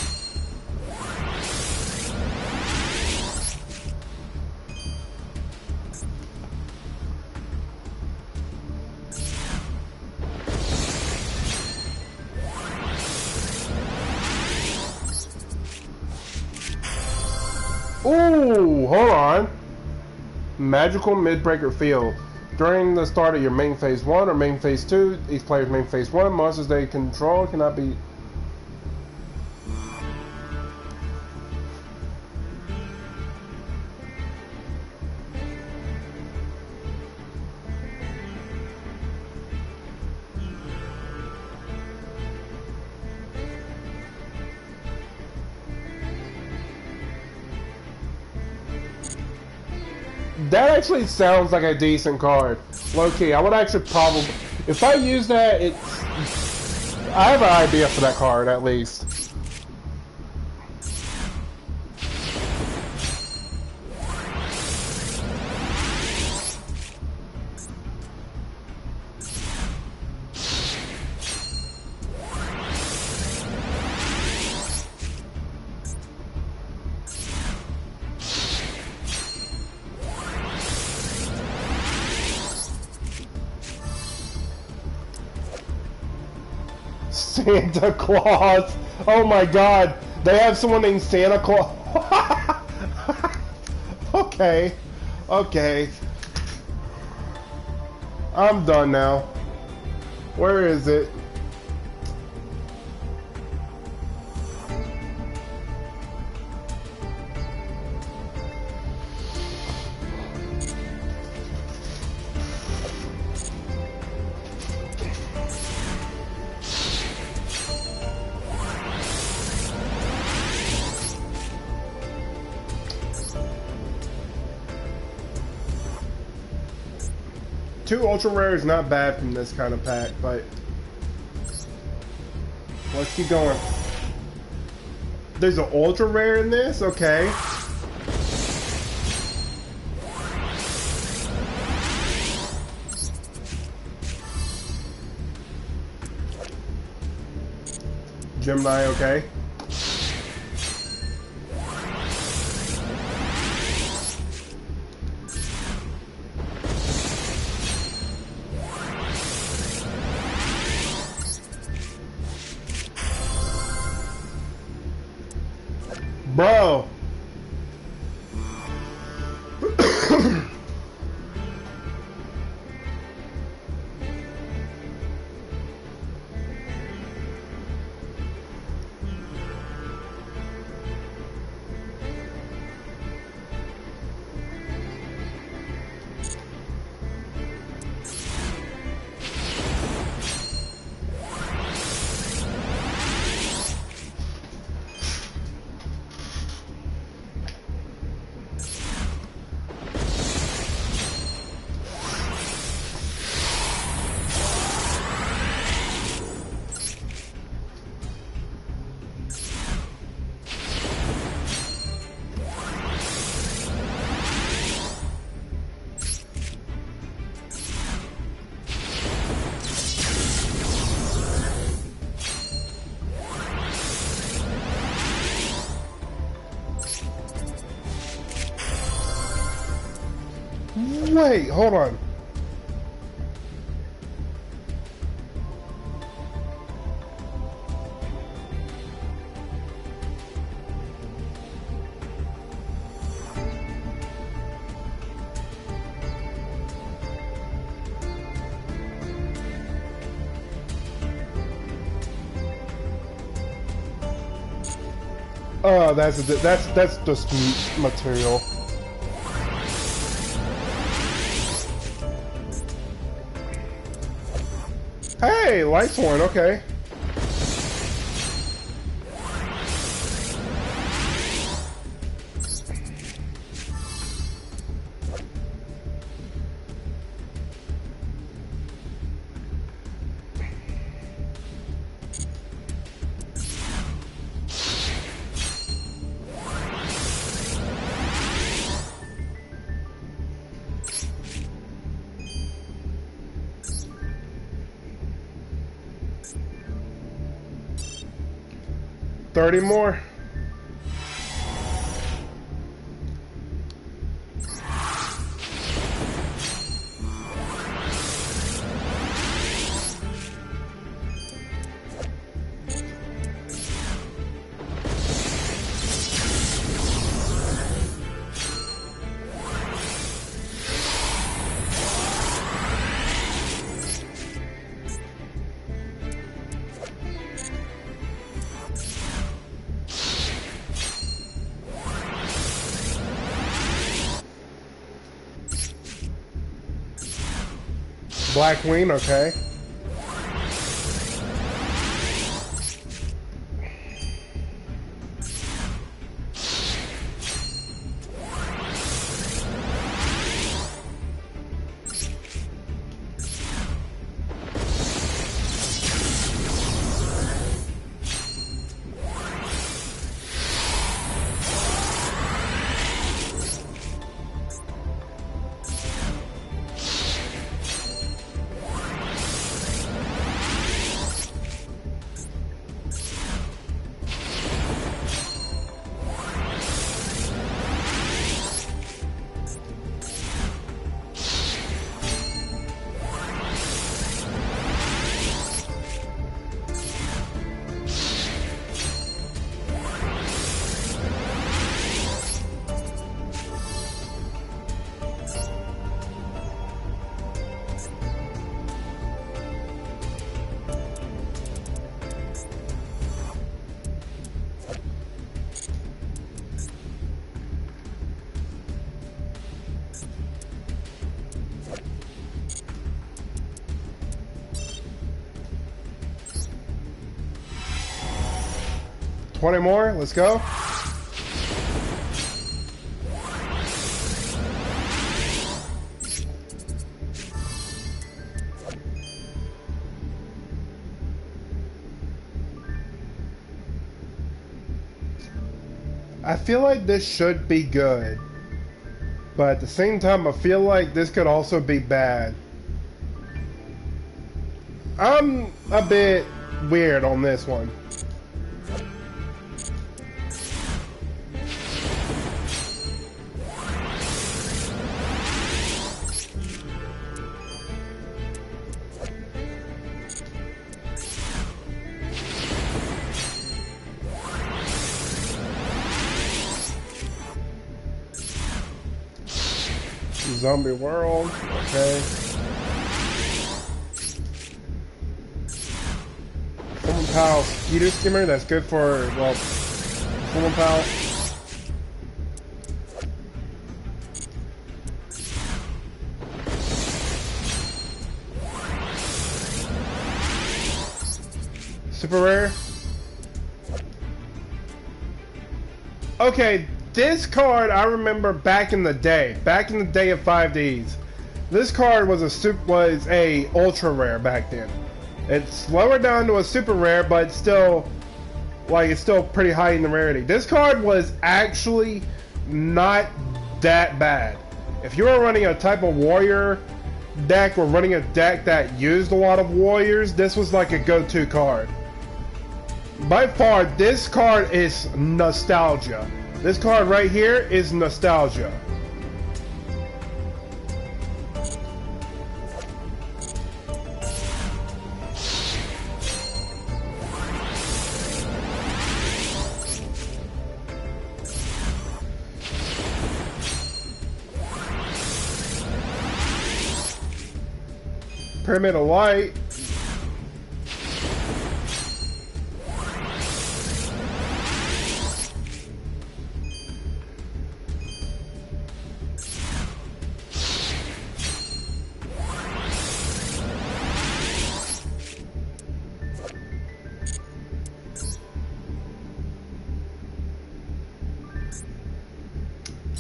Ooh, hold on. Magical Midbreaker Field. During the start of your main phase 1 or main phase 2, each player's main phase 1, monsters they control cannot be... That actually sounds like a decent card. Low-key, I would actually probably... If I use that, it's... I have an idea for that card, at least. Santa Claus. Oh my god. They have someone named Santa Claus. Okay. Okay. I'm done now. Where is it? Two ultra rare is not bad from this kind of pack, but let's keep going. There's an ultra rare in this, okay. Gemini, okay. Bro. Wait, hold on. Oh, that's just material. Hey, Lightsworn, okay. 30 more. Black Wing, okay. Twenty more, let's go. I feel like this should be good, but at the same time I feel like this could also be bad. I'm a bit weird on this one. Zombie world, okay. Former pal Skeeter Skimmer, that's good for, well, former pal. Super rare. Okay. This card I remember back in the day of 5Ds. This card was a ultra rare back then. It's lowered down to a super rare, but still, like, it's still pretty high in the rarity. This card was actually not that bad. If you were running a type of warrior deck or running a deck that used a lot of warriors, this was like a go-to card. By far, this card is nostalgia. This card right here is nostalgia. Pyramid of Light.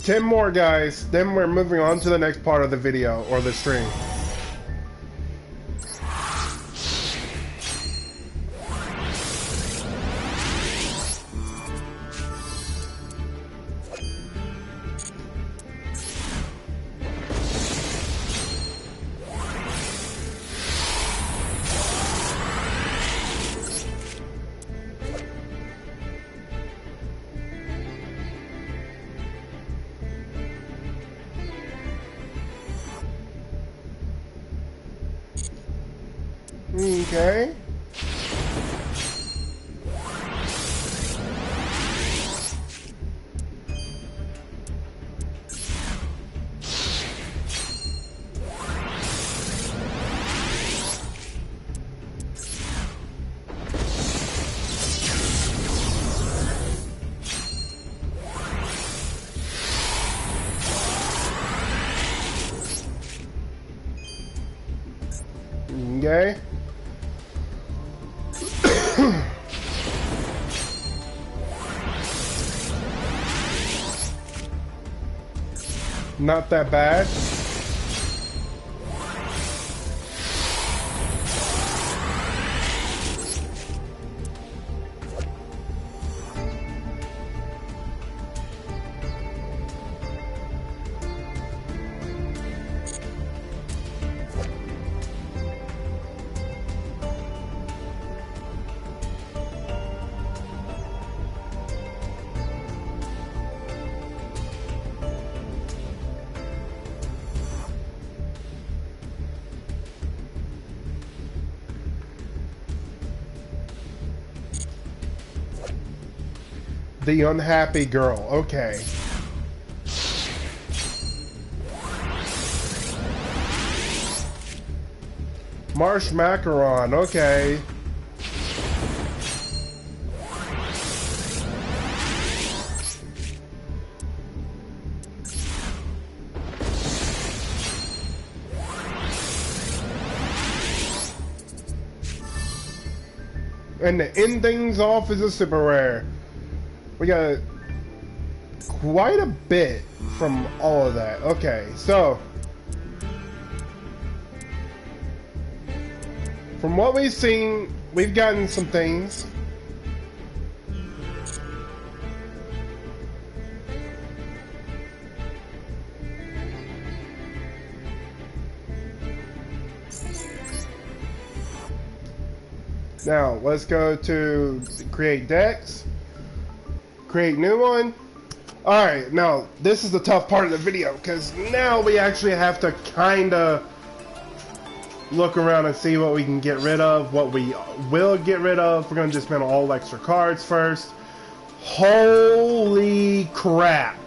Ten more, guys, then we're moving on to the next part of the video, or the stream. Okay. Okay. Not that bad. The unhappy girl. Okay. Marsh macaron. Okay. And the end things off is a super rare. We got quite a bit from all of that. Okay, so from what we've seen, we've gotten some things. Now, let's go to create decks. Create new one. Alright, now this is the tough part of the video because now we actually have to kinda look around and see what we can get rid of, what we will get rid of. We're gonna dismantle all extra cards first. Holy crap.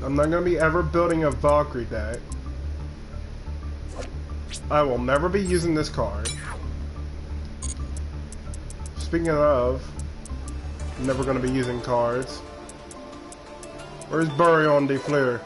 I'm not going to be ever building a Valkyrie deck. I will never be using this card. Speaking of, I'm never going to be using cards. Where's Burion de Fleur?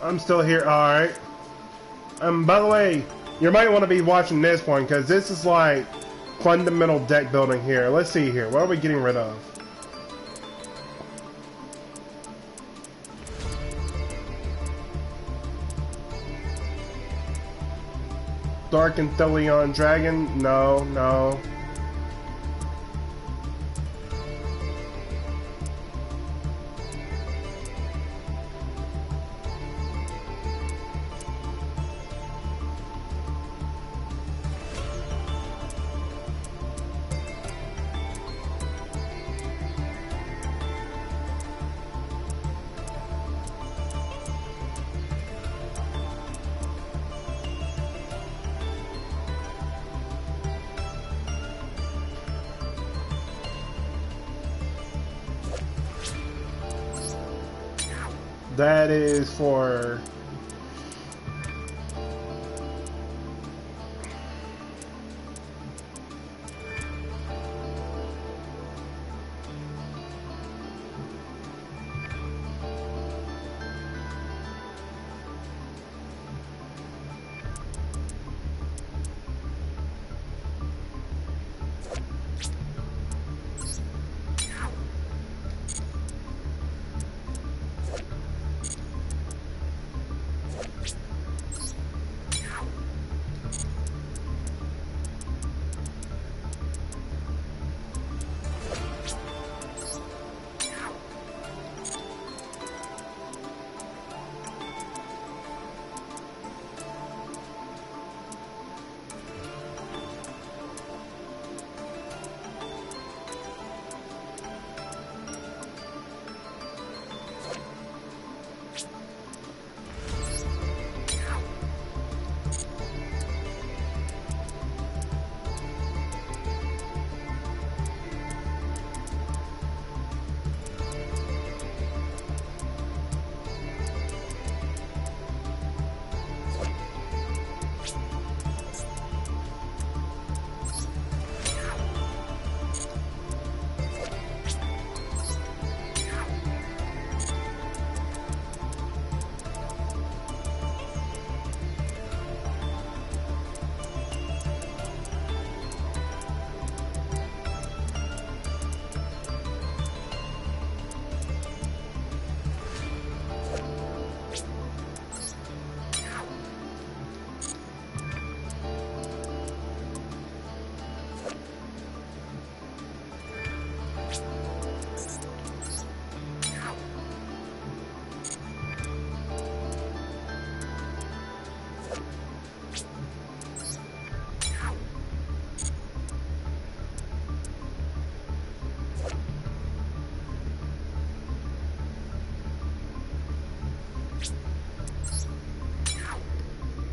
I'm still here. Alright. By the way, you might want to be watching this one, because this is like fundamental deck building here. Let's see here. What are we getting rid of? Dark Anthelion Dragon? No, no. That is for...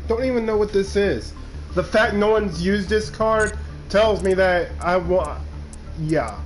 Don't even know what this is. The fact no one's used this card tells me that I want... Yeah.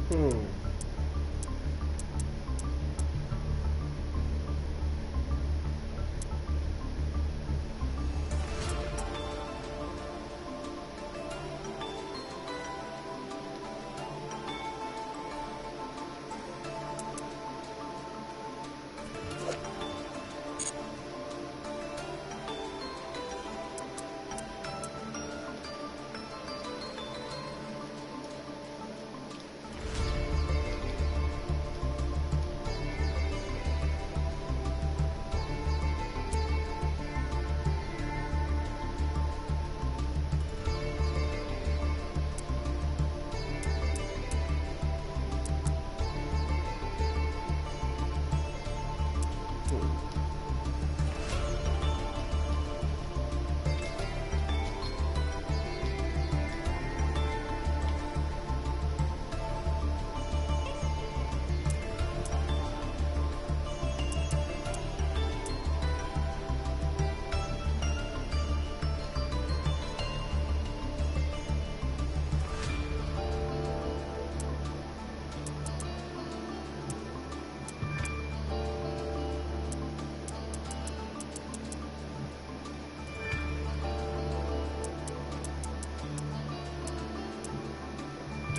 Hmm.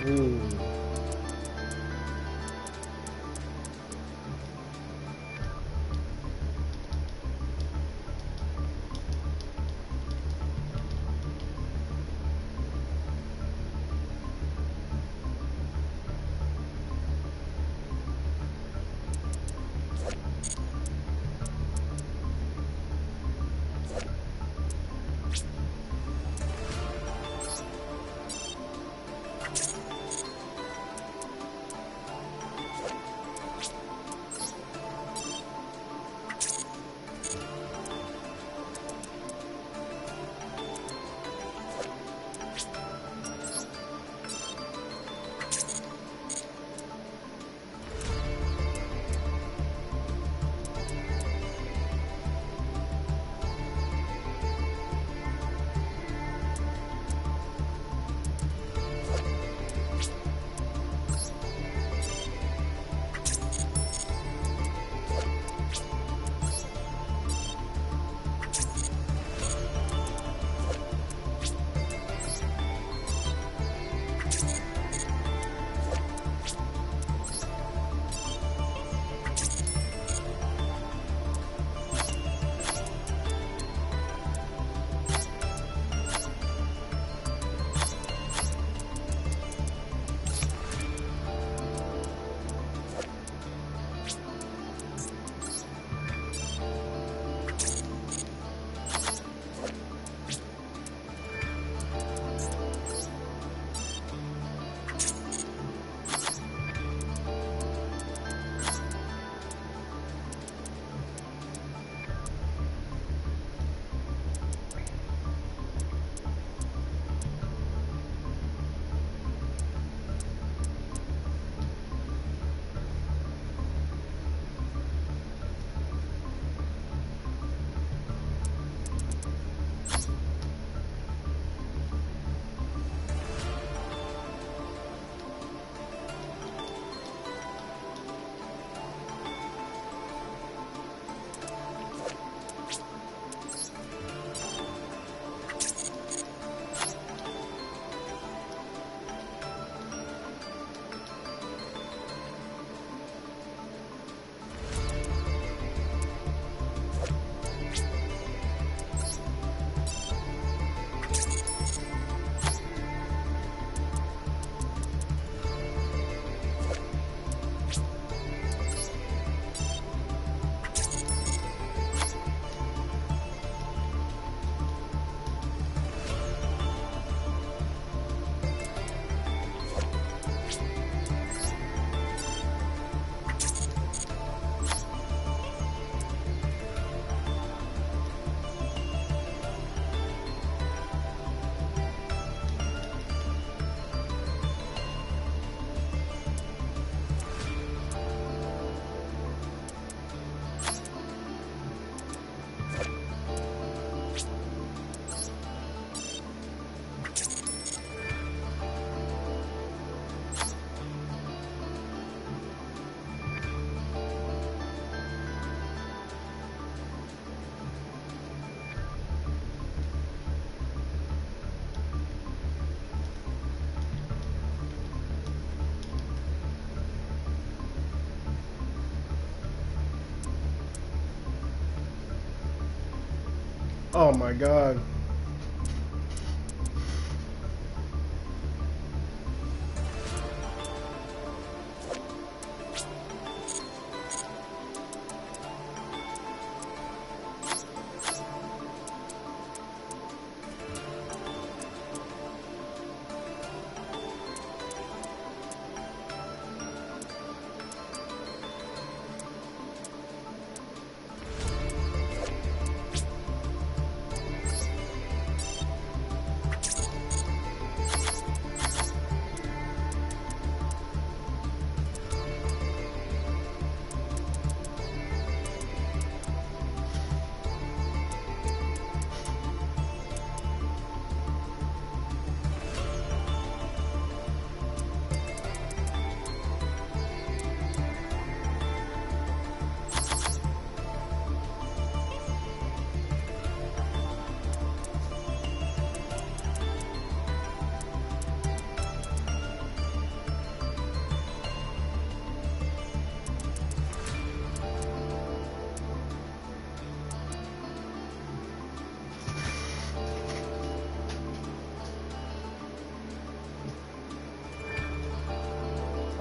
Ooh. Oh my god.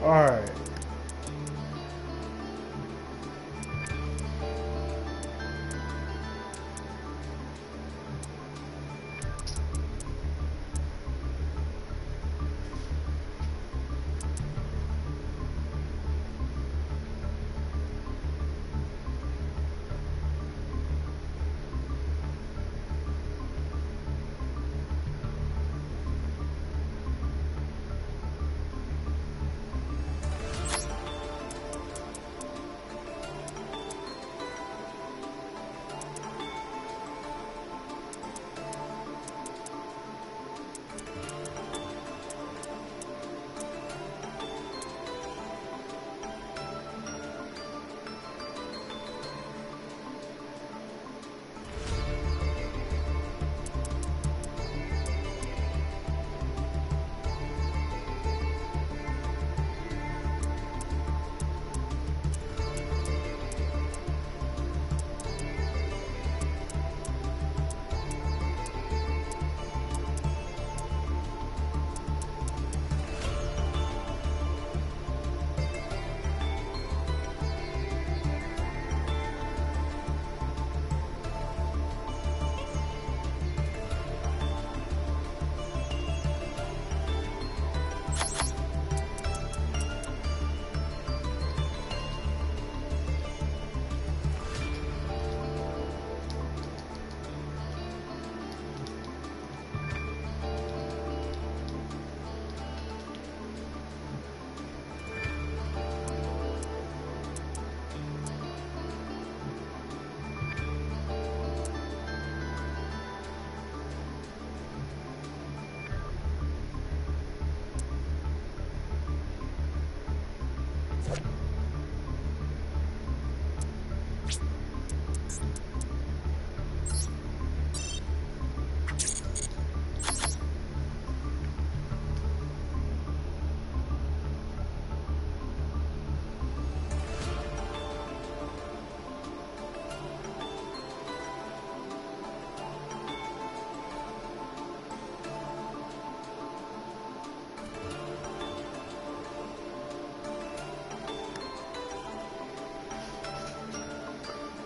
Alright.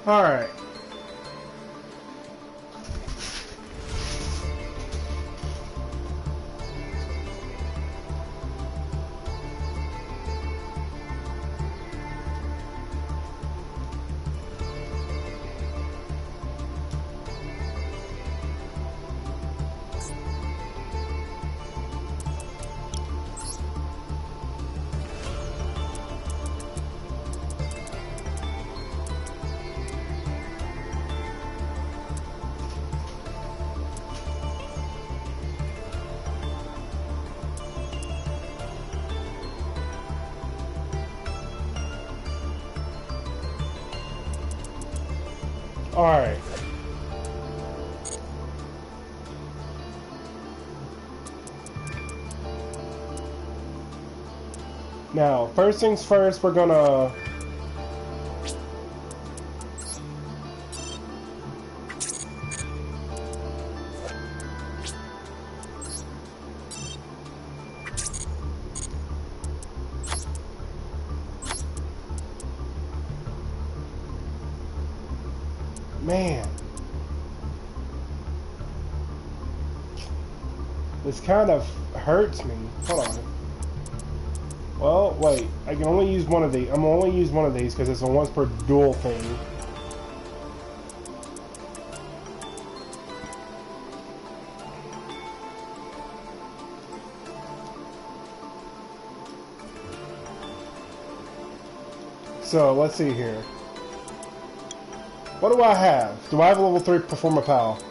Alright. Alright. Now, first things first, we're gonna... Man. This kind of hurts me. Hold on. Well, wait. I can only use one of these. I'm only use one of these because it's a once per duel thing. So, let's see here. What do I have? Do I have a level 3 Performer Pal?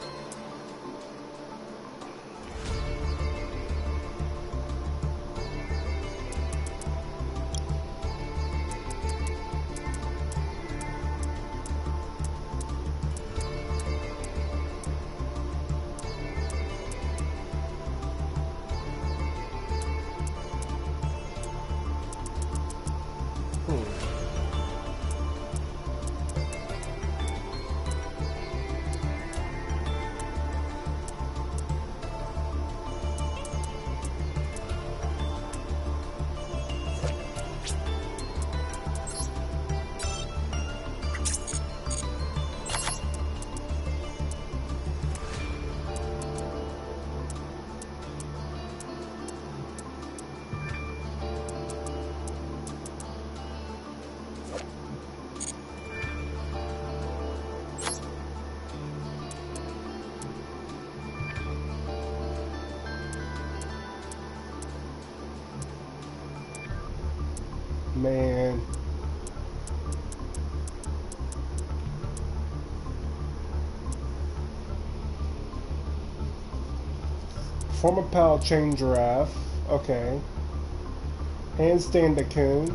Man. Former pal chain giraffe. Okay. Handstand cocoon.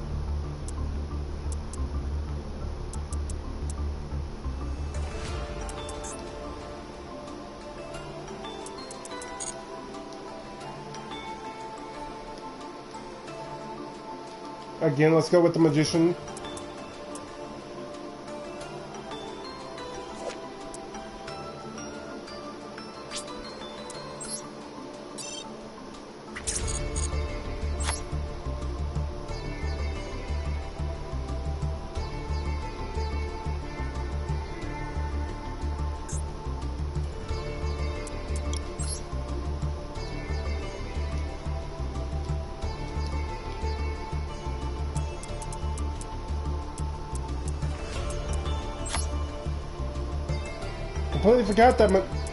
Again, let's go with the magician.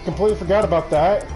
Completely forgot about that.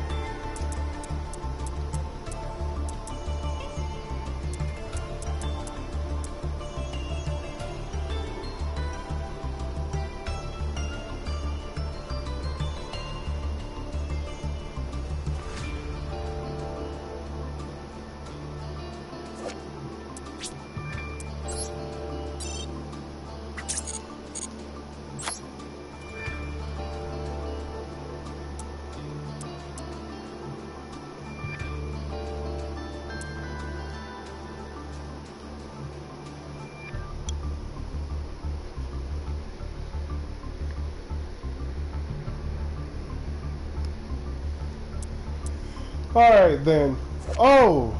Alright then. Oh!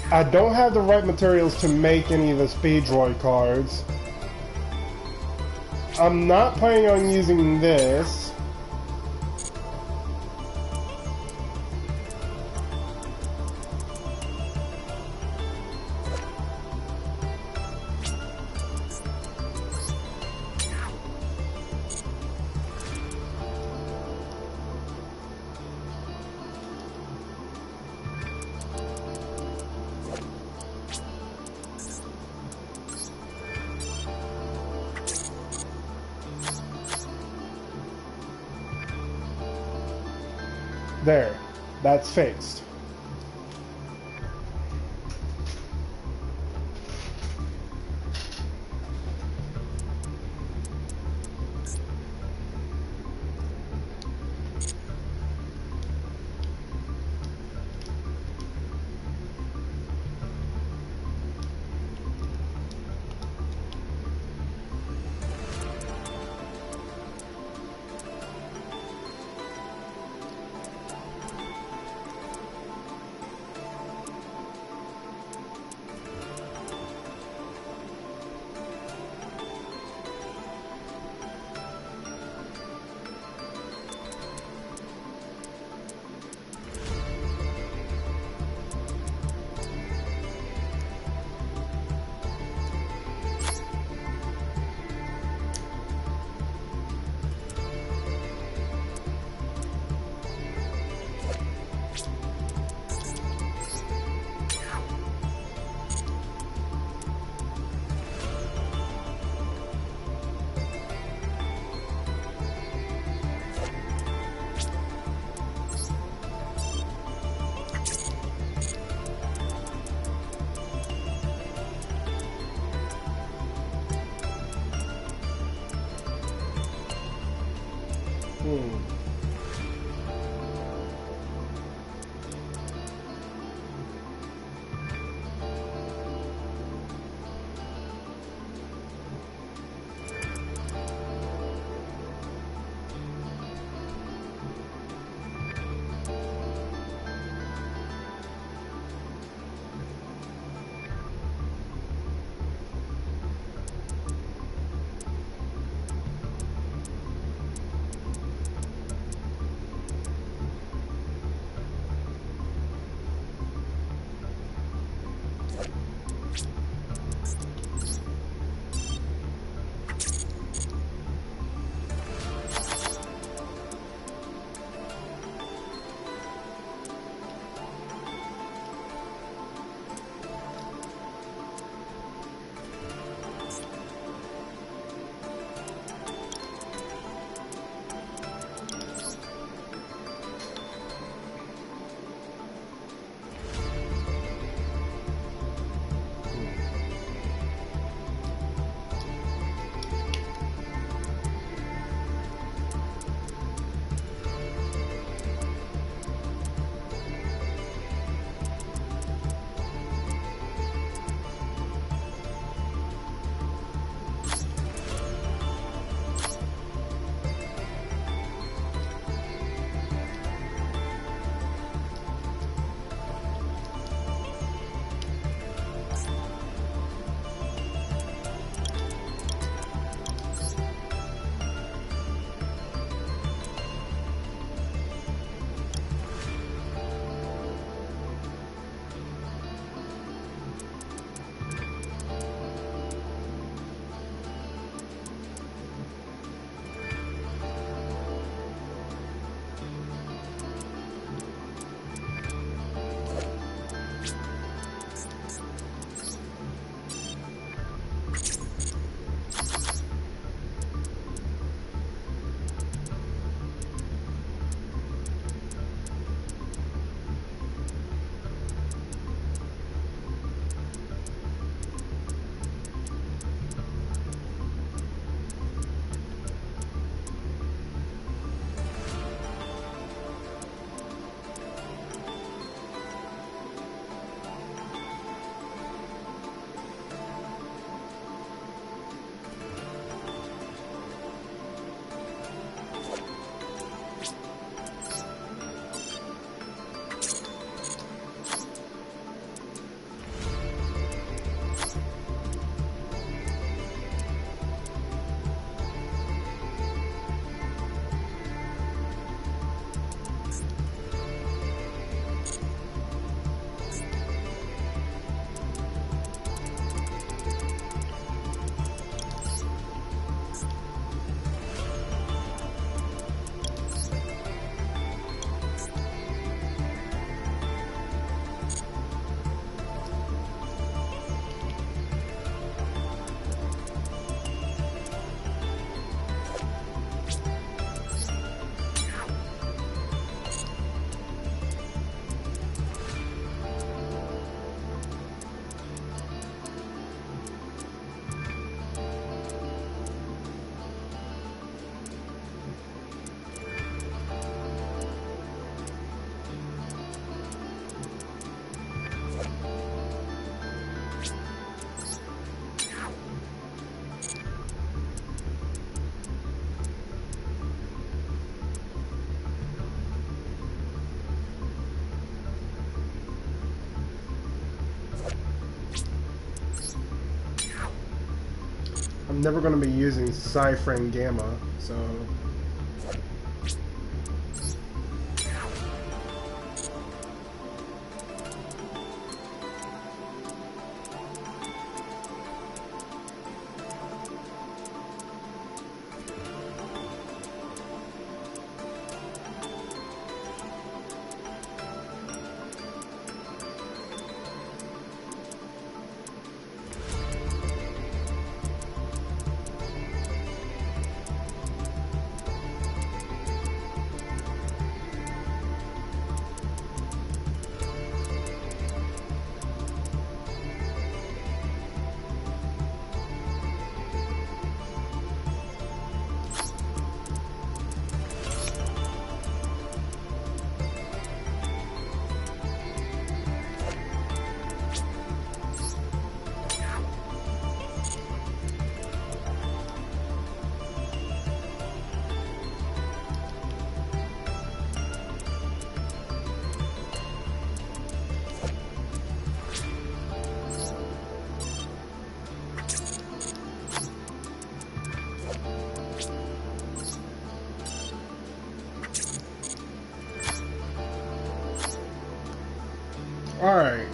I don't have the right materials to make any of the speed droid cards. I'm not planning on using this. There. That's fixed. I'm never going to be using Cypher and Gamma, so... Alright.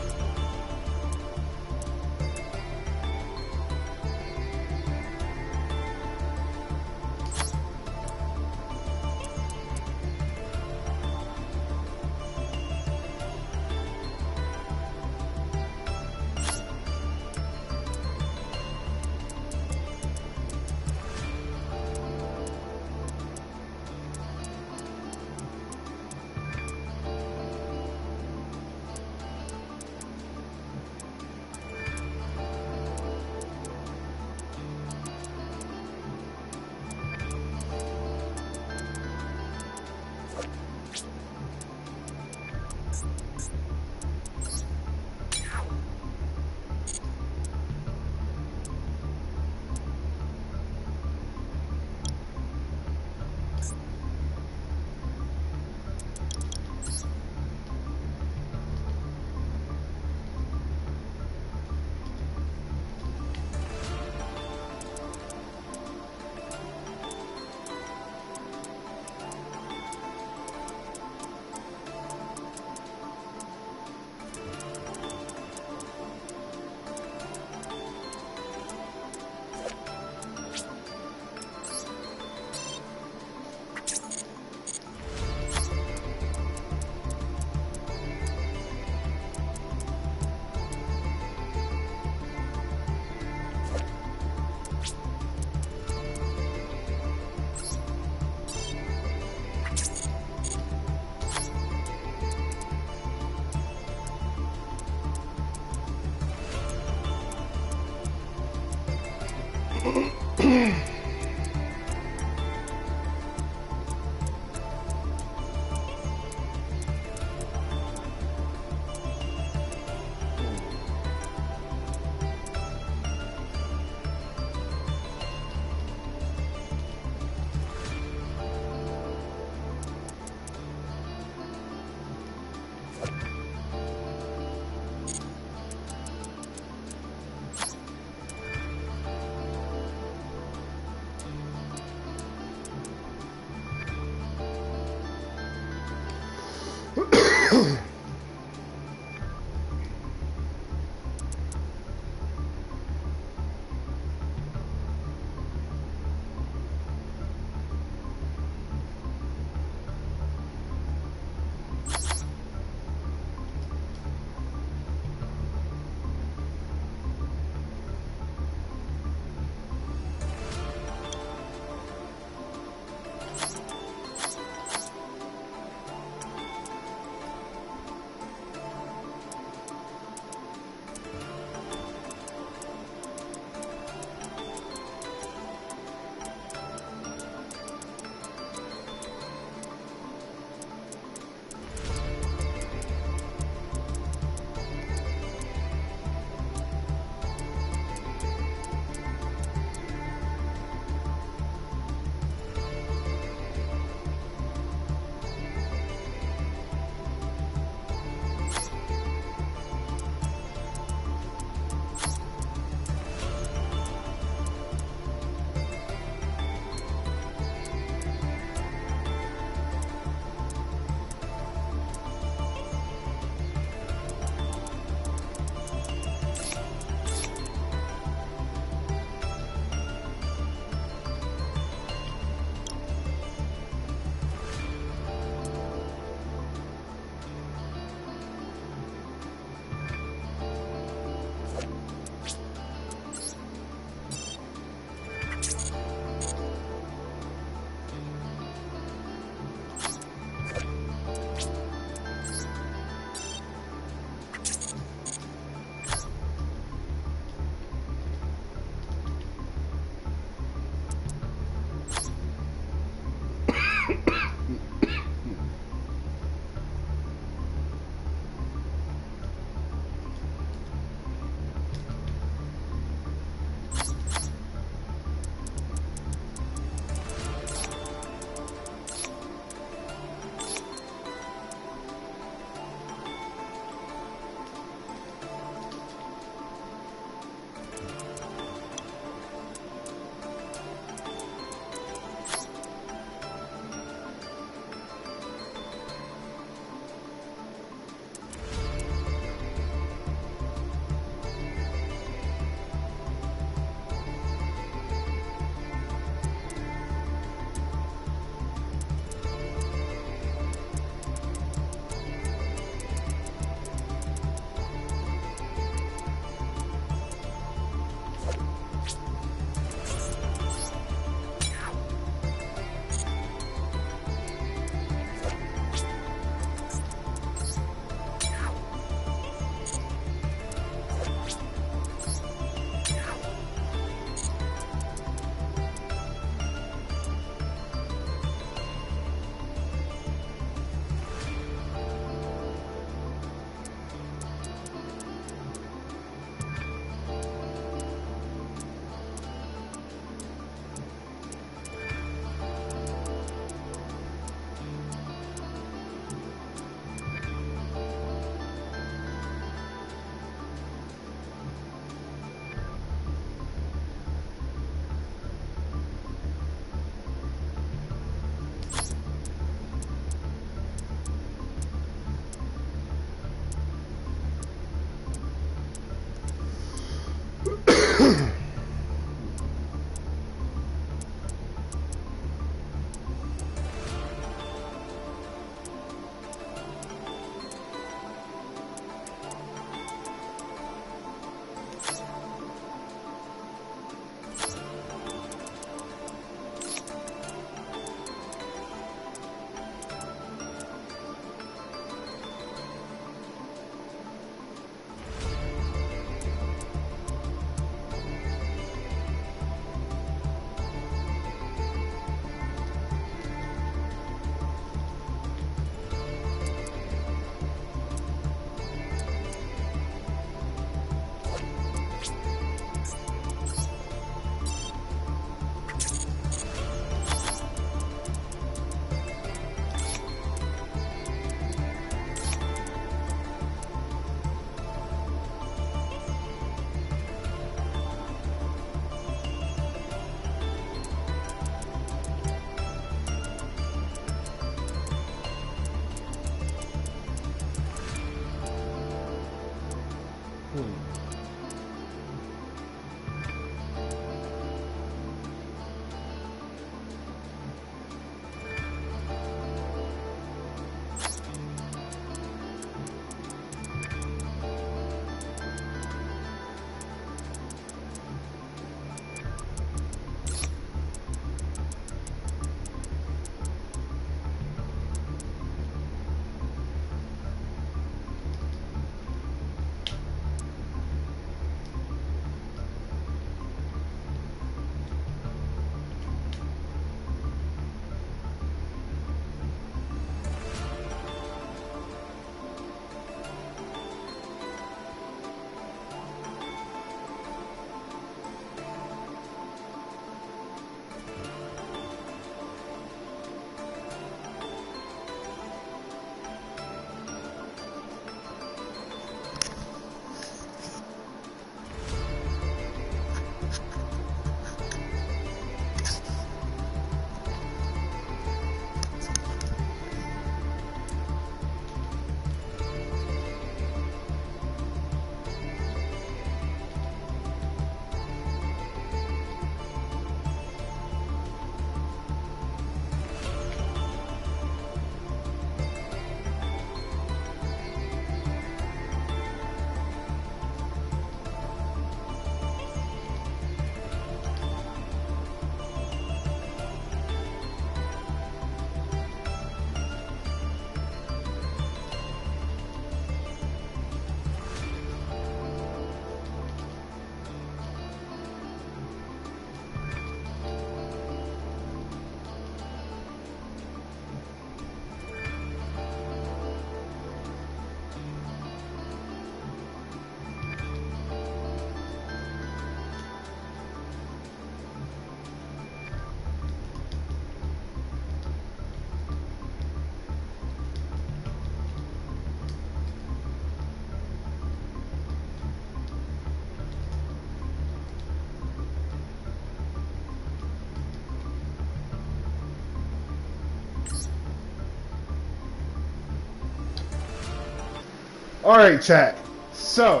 Alright, chat. So,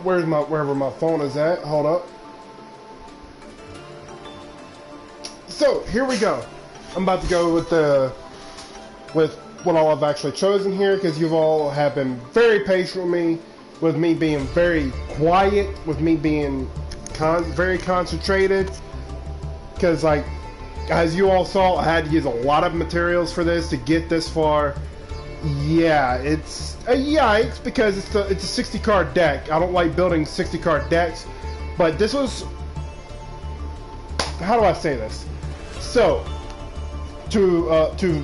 wherever my phone is at, hold up. So, here we go. I'm about to go with what all I've actually chosen here, because you all have been very patient with me being very quiet, with me being very concentrated, because like, as you all saw, I had to use a lot of materials for this to get this far. Yeah, it's a yikes, because it's a 60 card deck. I don't like building 60 card decks, but this was, how do I say this? So, to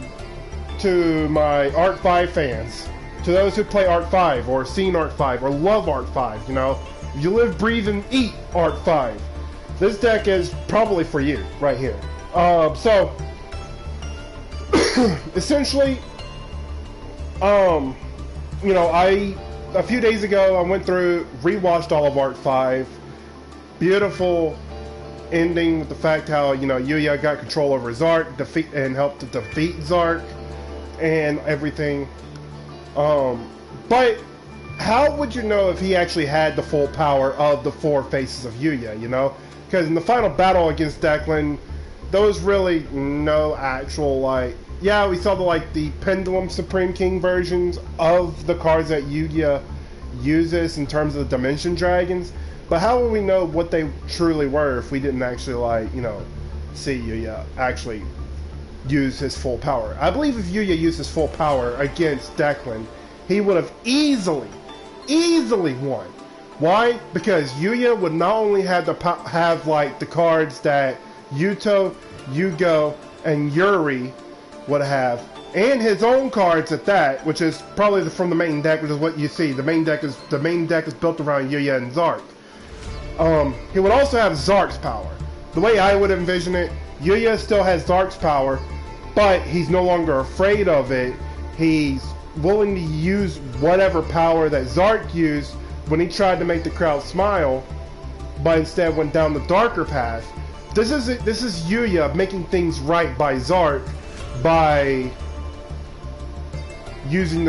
my Arc 5 fans, to those who play Arc 5 or seen Arc 5 or love Arc 5, you know, you live, breathe, and eat Arc 5. This deck is probably for you right here. So essentially, you know, a few days ago I went through, rewatched all of Arc 5. Beautiful ending with the fact how, you know, Yugioh got control over Zark, and helped to defeat Zark and everything. But how would you know if he actually had the full power of the 4 faces of Yugioh, you know? Because in the final battle against Declan, there was really no actual, like, yeah, we saw the Pendulum Supreme King versions of the cards that Yugioh uses in terms of the Dimension Dragons, but how would we know what they truly were if we didn't actually, like, you know, see Yugioh actually use his full power? I believe if Yugioh used his full power against Declan, he would have easily won. Why? Because Yugioh would not only have the cards that Yuto, Yugioh, and Yuri would have, and his own cards at that, which is probably from the main deck, which is what you see. The main deck is built around Yugioh and Zark. He would also have Zark's power. The way I would envision it, Yugioh still has Zark's power, but he's no longer afraid of it. He's willing to use whatever power that Zark used when he tried to make the crowd smile, but instead went down the darker path. This is Yugioh making things right by Zark by using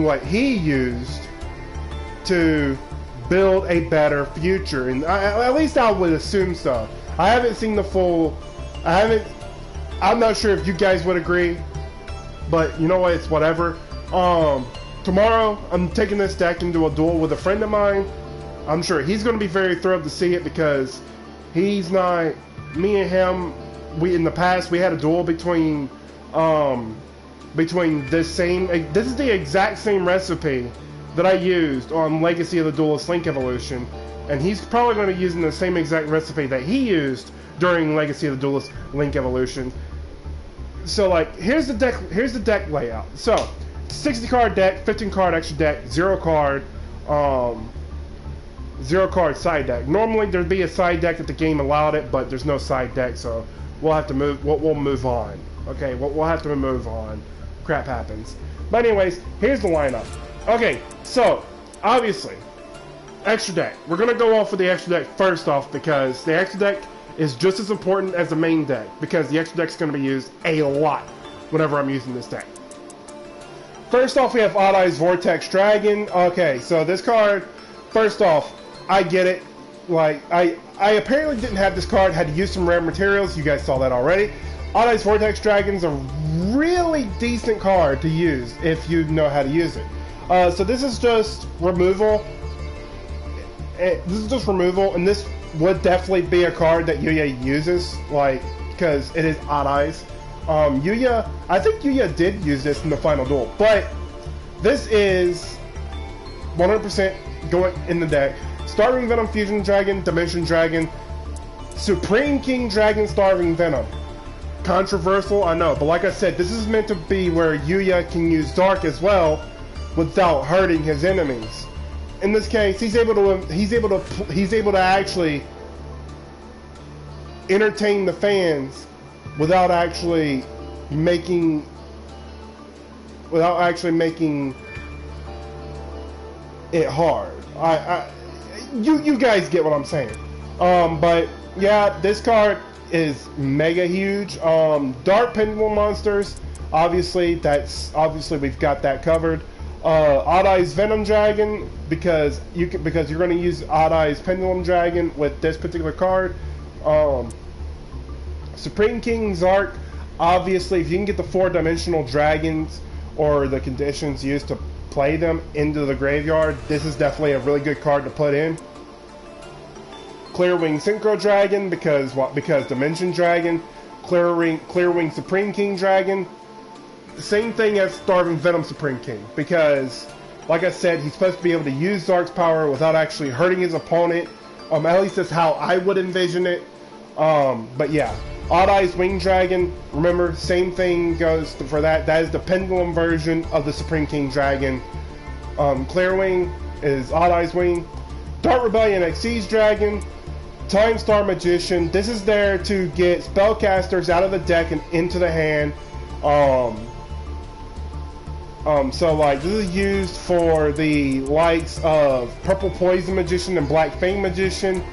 what he used to build a better future, and at least I would assume so. I haven't seen the full. I'm not sure if you guys would agree, but you know what? It's whatever. Tomorrow I'm taking this deck into a duel with a friend of mine. I'm sure he's going to be very thrilled to see it, because he's not. Me and him, in the past we had a duel between this is the exact same recipe that I used on Legacy of the Duelist Link Evolution, and he's probably going to be using the same exact recipe that he used during Legacy of the Duelist Link Evolution. So, like, here's the deck layout. So, 60 card deck, 15 card extra deck, 0 card side deck. Normally there'd be a side deck if the game allowed it, but there's no side deck, so we'll have to move. We'll move on. Okay, we'll have to move on. Crap happens. But anyways, here's the lineup. Okay, so obviously, extra deck. We're gonna go off with the extra deck first off, because the extra deck is just as important as the main deck, because the extra deck is gonna be used a lot whenever I'm using this deck. First off, we have Oddish Vortex Dragon. Okay, so this card, first off, I get it. Like, I apparently didn't have this card, had to use some rare materials. You guys saw that already. Oddish Vortex Dragon's a really decent card to use if you know how to use it. So this is just removal. And this would definitely be a card that Yugioh uses, like, because it is Oddish. Yugioh, I think Yugioh did use this in the final duel, but this is 100% going in the deck. Starving Venom Fusion Dragon, Dimension Dragon, Supreme King Dragon, Starving Venom. Controversial, I know, but like I said, this is meant to be where Yugioh can use Dark as well without hurting his enemies. In this case, he's able to actually entertain the fans without actually making it hard. You guys get what I'm saying. But yeah, this card is mega huge. Dark Pendulum monsters Obviously, we've got that covered. Odd-Eye's Venom Dragon, because you're going to use Odd-Eye's Pendulum Dragon with this particular card. Supreme King Zark, obviously, if you can get the 4-dimensional dragons or the conditions used to play them into the graveyard, this is definitely a really good card to put in. Clearwing Synchro Dragon, because Dimension Dragon. Clearwing Supreme King Dragon. Same thing as Starving Venom Supreme King, because, like I said, he's supposed to be able to use Zark's power without actually hurting his opponent. At least that's how I would envision it. But yeah, Odd-Eye's Wing Dragon, remember, same thing goes for that. That is the Pendulum version of the Supreme King Dragon. Clearwing is Odd-Eye's Wing. Dark Rebellion Xyz Dragon. Time Star Magician. This is there to get spellcasters out of the deck and into the hand. So like this is used for the likes of Purple Poison Magician and Black Fang Magician,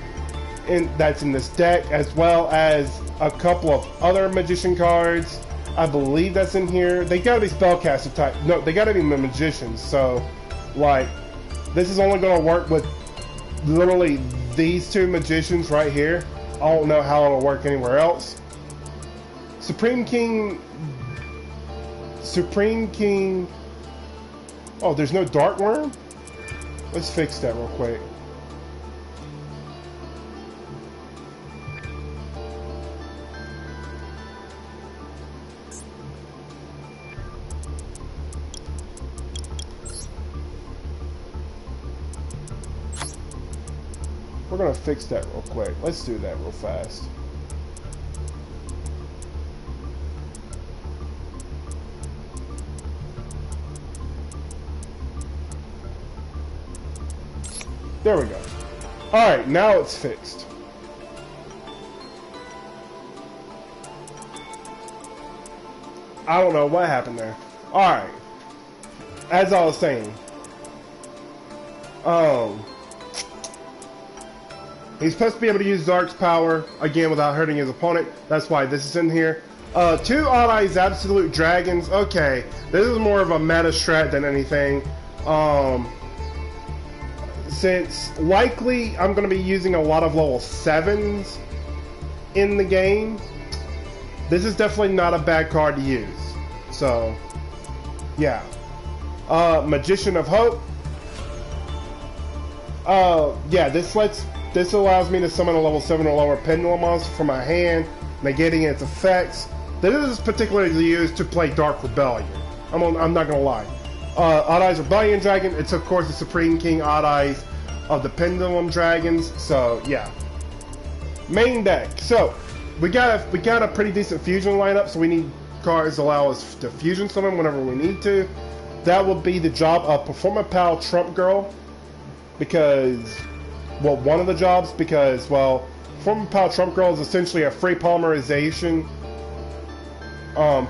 and that's in this deck, as well as a couple of other Magician cards. I believe that's in here. They gotta be spellcaster type. No, they gotta be magicians. So, like, this is only gonna work with literally these two magicians right here. I don't know how it'll work anywhere else. Supreme King. Oh, there's no Dark Worm? Let's fix that real quick. We're gonna fix that real quick. Let's do that real fast. There we go. Alright, now it's fixed. I don't know what happened there. Alright. As I was saying. He's supposed to be able to use Zark's power, again, without hurting his opponent. That's why this is in here. 2 Odd-Eye's Absolute Dragons. Okay, this is more of a meta strat than anything. Since likely I'm going to be using a lot of level 7s in the game, this is definitely not a bad card to use. So, yeah. Magician of Hope. Yeah, this allows me to summon a level 7 or lower Pendulum monster from my hand, negating its effects. This is particularly used to play Dark Rebellion. I'm not gonna lie. Odd-Eye's Rebellion Dragon. It's of course the Supreme King Odd-Eyes of the Pendulum Dragons. So yeah. Main deck. So we got a pretty decent fusion lineup. So we need cards to allow us to fusion summon whenever we need to. That will be the job of Performance Pal Trump Girl, because, well, one of the jobs, because, well, Performance Pal Trump Girl is essentially a free polymerization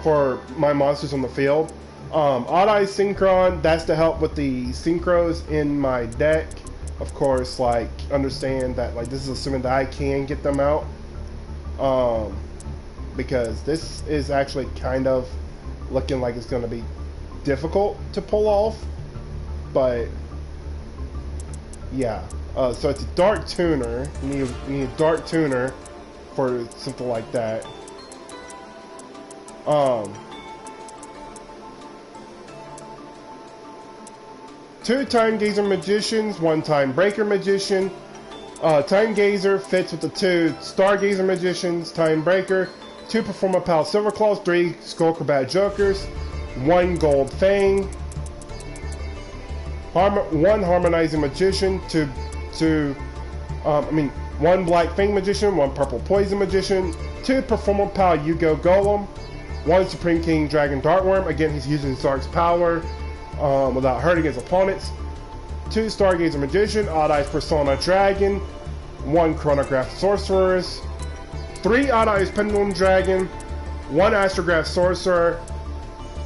for my monsters on the field. Odd-Eye's Synchron, that's to help with the synchros in my deck. Of course, like, understand that, like, this is assuming that I can get them out. Because this is actually kind of looking like it's going to be difficult to pull off. But, yeah. So it's a Dark Tuner. You need a Dark Tuner for something like that. 2 Time Gazer Magicians, 1 Time Breaker Magician. Time Gazer fits with the 2 Stargazer Magicians, Time Breaker, 2 Performance Pal Silverclaws, 3 Skullcrobat Jokers, 1 Gold Fang, 1 Harmonizing Magician, 1 Black Fang Magician, 1 Purple Poison Magician, 2 Performance Pal Yugioh Golem, 1 Supreme King Dragon Dartworm. Again, he's using Zark's power without hurting his opponents. 2 Stargazer Magician, Odd-Eye's Persona Dragon, 1 Chronograph Sorceress, 3 Odd-Eye's Pendulum Dragon, 1 Astrograph Sorcerer,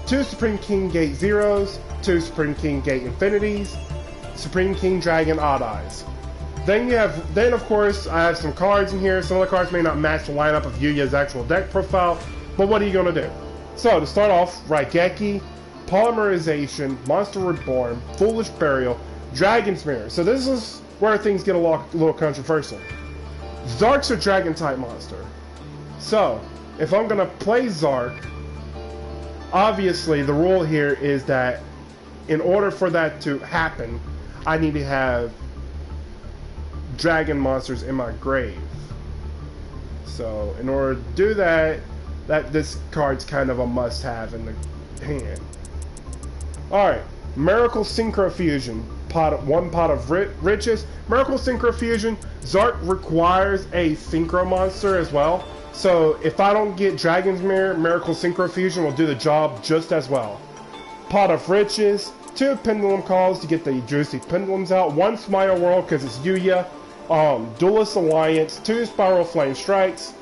2 Supreme King Gate Zeros, 2 Supreme King Gate Infinities, Supreme King Dragon Odd-Eyes. Then of course, I have some cards in here. Some of the cards may not match the lineup of Yugioh's actual deck profile, but what are you gonna do? So to start off, Raigeki, Polymerization, Monster Reborn, Foolish Burial, Dragon's Mirror. So this is where things get a little controversial. Zark's a dragon type monster. So if I'm gonna play Zark, obviously the rule here is that in order for that to happen, I need to have dragon monsters in my grave. So in order to do that, this card's kind of a must-have in the hand. Alright, Miracle Synchro Fusion. One pot of riches. Miracle Synchro Fusion. Zark requires a Synchro monster as well. So if I don't get Dragon's Mirror, Miracle Synchro Fusion will do the job just as well. Pot of Riches. 2 Pendulum Calls to get the juicy pendulums out. 1 Smile World because it's Yugioh. Duelist Alliance. 2 Spiral Flame Strikes.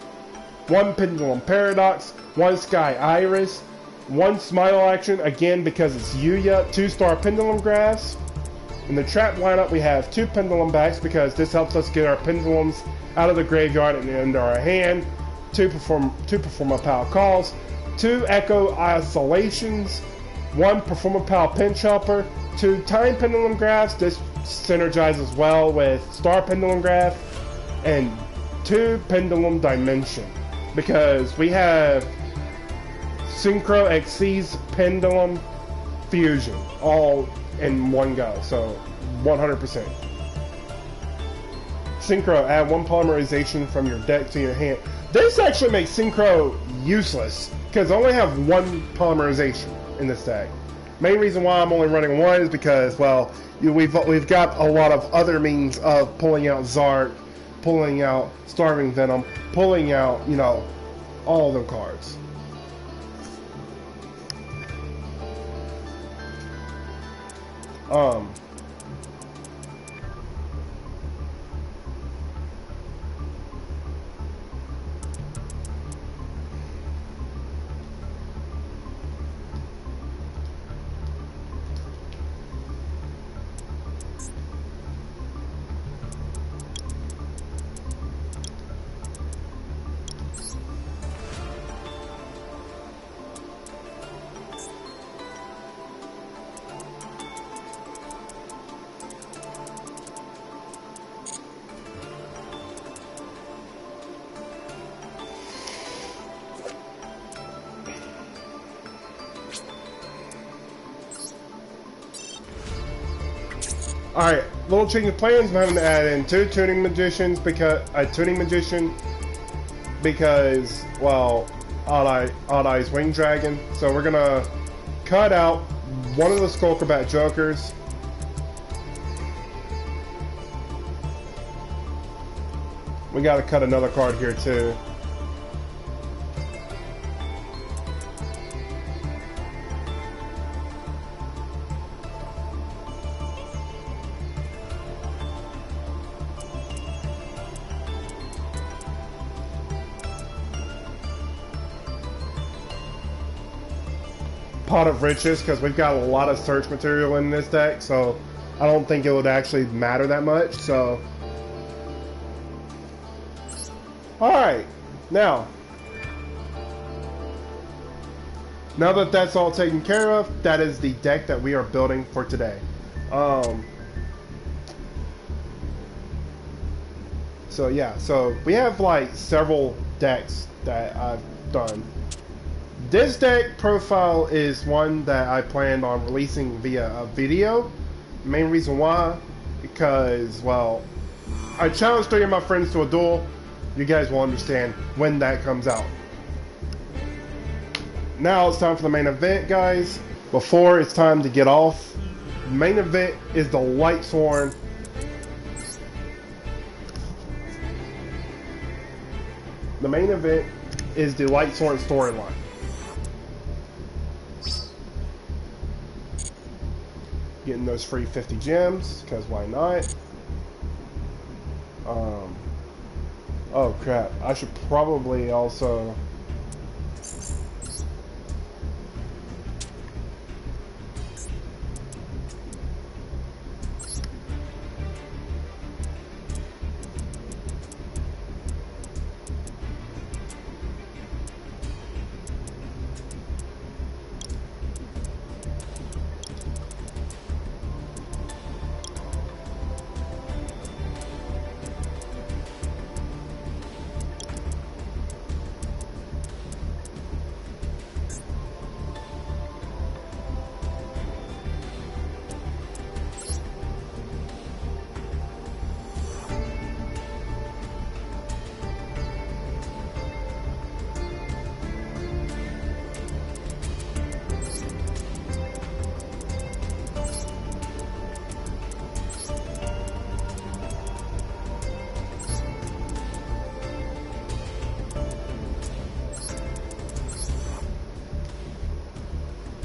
1 Pendulum Paradox. 1 Sky Iris. 1 Smile Action, again because it's Yugioh. 2-star Pendulum Graphs. In the trap lineup we have 2 Pendulum Backs because this helps us get our pendulums out of the graveyard and into our hand. 2 Perform a Pal Calls. 2 Echo Oscillations. 1 Perform a Pal Pinch Helper. 2 Time Pendulum Graphs. This synergizes well with Star Pendulum Graph. And 2 Pendulum Dimension because we have Synchro Xyz Pendulum Fusion all in one go, so 100%. Synchro, add 1 Polymerization from your deck to your hand. This actually makes Synchro useless because I only have 1 Polymerization in this deck. Main reason why I'm only running 1 is because, well, we've got a lot of other means of pulling out Zark, pulling out Starving Venom, pulling out, you know, all the cards. Alright, little change of plans. I'm having to add in 2 Tuning Magicians because well, Odd Eye's Wing Dragon. So we're gonna cut out one of the Skullcrobat Jokers. We gotta cut another card here too. Pot of Riches because we've got a lot of search material in this deck, so I don't think it would actually matter that much. So alright, now that that's all taken care of, that is the deck that we are building for today. So yeah, so we have like several decks that I've done. This deck profile is one that I planned on releasing via a video. Main reason why, because, well, I challenged 3 of my friends to a duel. You guys will understand when that comes out. Now it's time for the main event, guys. Before it's time to get off, the main event is the Lightsworn. The main event is the Lightsworn storyline. Getting those free 50 gems, because why not? Oh crap, I should probably also...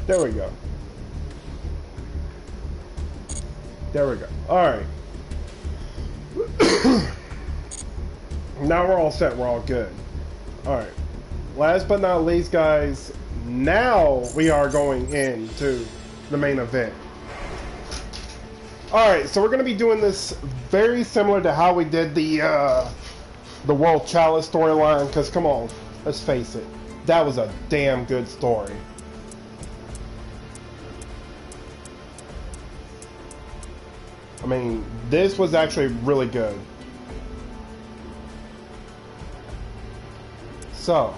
There we go. There we go. Alright. Now we're all set. We're all good. Alright. Last but not least, guys, now we are going into the main event. Alright, so we're going to be doing this very similar to how we did the World Chalice storyline, because come on, let's face it, that was a damn good story. I mean, this was actually really good. So,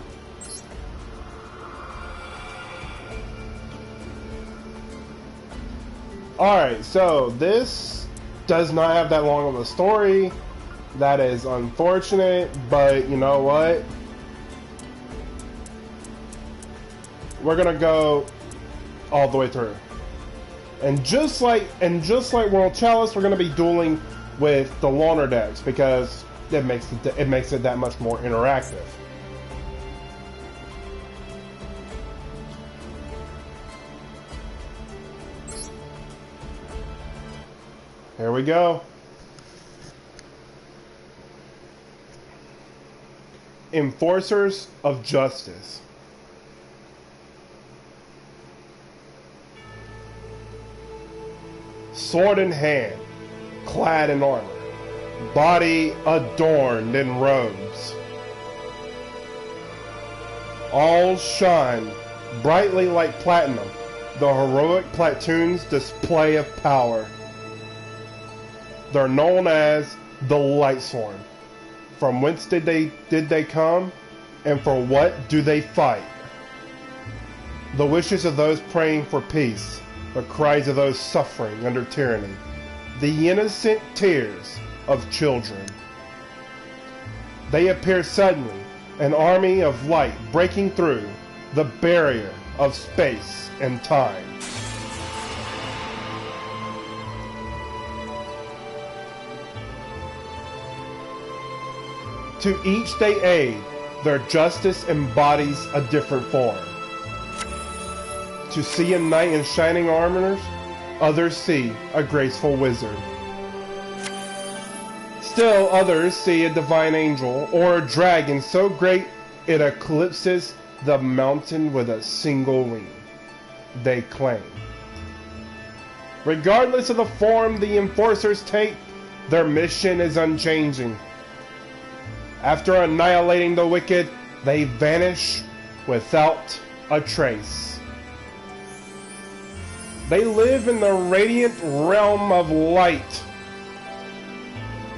alright, so this does not have that long of a story. That is unfortunate, but you know what? We're gonna go all the way through. And just like World Chalice, we're gonna be dueling with the loner decks because it makes it that much more interactive. Here we go. Enforcers of Justice. Sword in hand, clad in armor, body adorned in robes. All shine brightly like platinum, the heroic platoon's display of power. They're known as the Lightsworn. From whence did they come, and for what do they fight? The wishes of those praying for peace, the cries of those suffering under tyranny, the innocent tears of children. They appear suddenly, an army of light breaking through the barrier of space and time. To each they aid, their justice embodies a different form. To see a knight in shining armor, others see a graceful wizard. Still others see a divine angel or a dragon so great it eclipses the mountain with a single wing, they claim. Regardless of the form the enforcers take, their mission is unchanging. After annihilating the wicked, they vanish without a trace. They live in the radiant realm of light,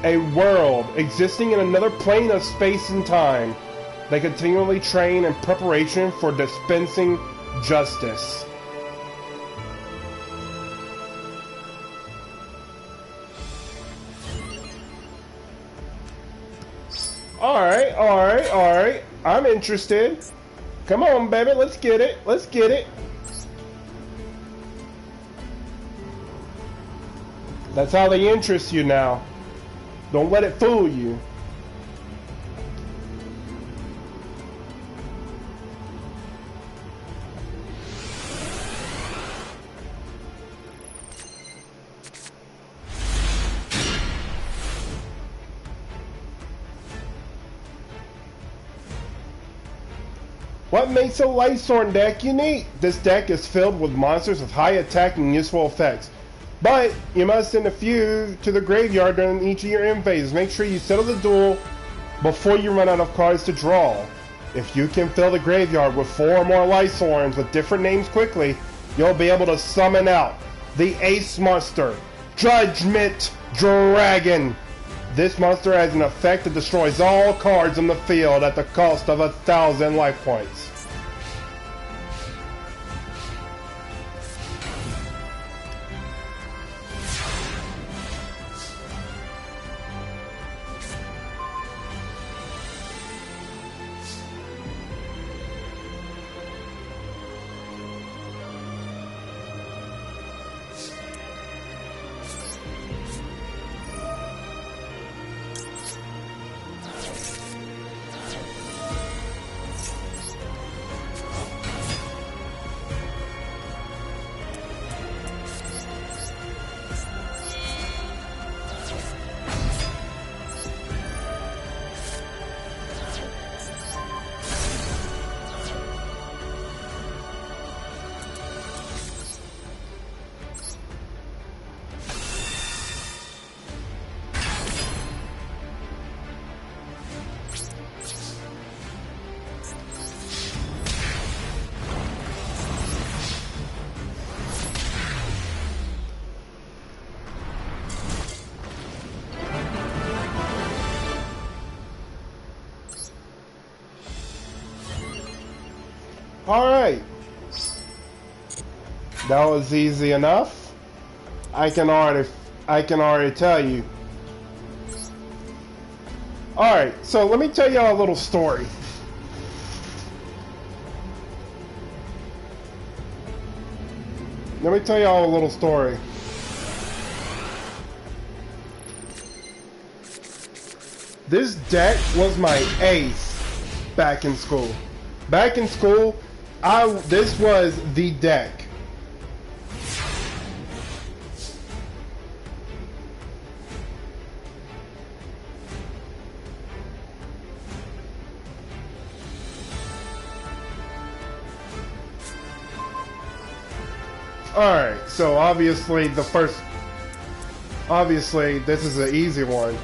a world existing in another plane of space and time. They continually train in preparation for dispensing justice. Alright. I'm interested. Come on, baby, let's get it. Let's get it. That's how they interest you now. Don't let it fool you. What makes a Lightsworn deck unique? This deck is filled with monsters with high attack and useful effects. But you must send a few to the graveyard during each of your end phases. Make sure you settle the duel before you run out of cards to draw. If you can fill the graveyard with 4 or more Lightsworns with different names quickly, you'll be able to summon out the Ace monster, Judgment Dragon. This monster has an effect that destroys all cards on the field at the cost of 1,000 life points. Alright. That was easy enough. I can already tell you. Alright, so let me tell y'all a little story. Let me tell y'all a little story. This deck was my ace back in school. Back in school, this was the deck. Alright, so obviously this is an easy one.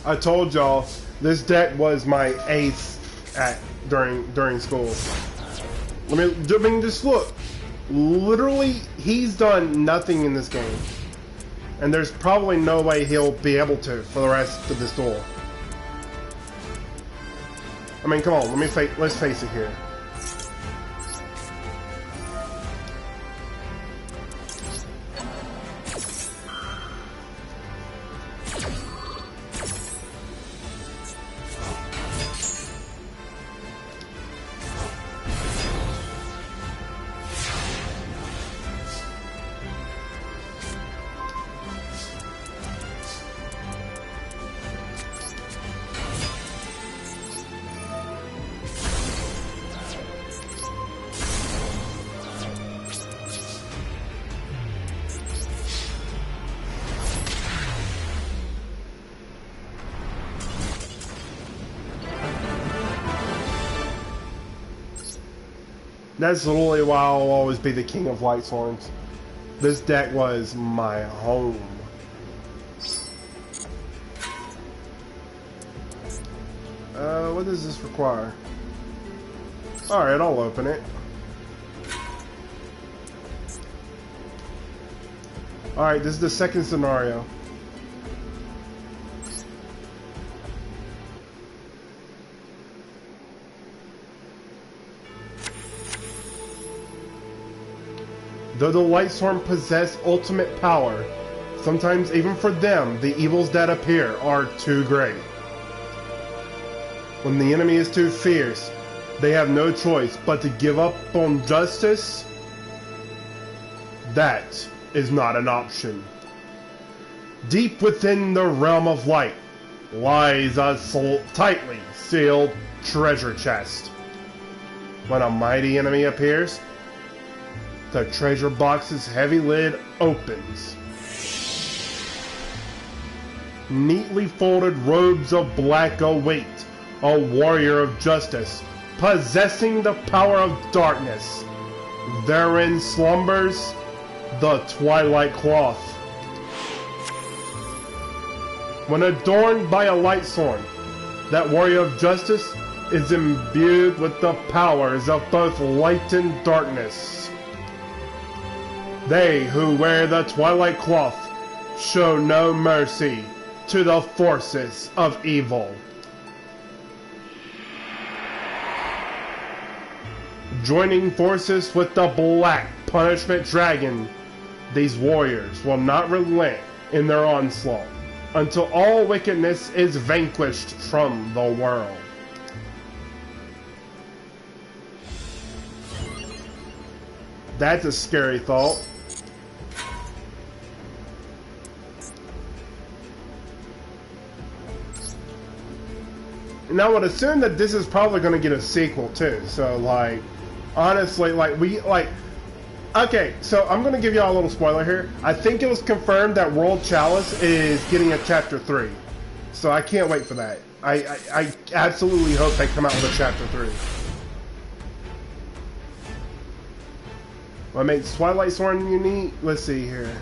I told y'all this deck was my ace during school. I mean, just look. Literally, he's done nothing in this game, and there's probably no way he'll be able to for the rest of this duel. I mean, come on, let's face it here. That's literally why I'll always be the king of Lightsworns. This deck was my home. What does this require? Alright, I'll open it. Alright, this is the second scenario. Though the Lightsworn possess ultimate power, sometimes even for them, the evils that appear are too great. When the enemy is too fierce, they have no choice but to give up on justice. That is not an option. Deep within the realm of light lies a tightly sealed treasure chest. When a mighty enemy appears, the treasure box's heavy lid opens. Neatly folded robes of black await a warrior of justice, possessing the power of darkness. Therein slumbers the twilight cloth. When adorned by a Lightsworn, that warrior of justice is imbued with the powers of both light and darkness. They who wear the twilight cloth show no mercy to the forces of evil. Joining forces with the Black Punishment Dragon, these warriors will not relent in their onslaught. until all wickedness is vanquished from the world. That's a scary thought. And I would assume that this is probably going to get a sequel too. So like, honestly, okay, so I'm going to give y'all a little spoiler here. I think it was confirmed that World Chalice is getting a chapter 3. So I can't wait for that. I absolutely hope they come out with a chapter 3. What makes Lightsworn unique? Let's see here.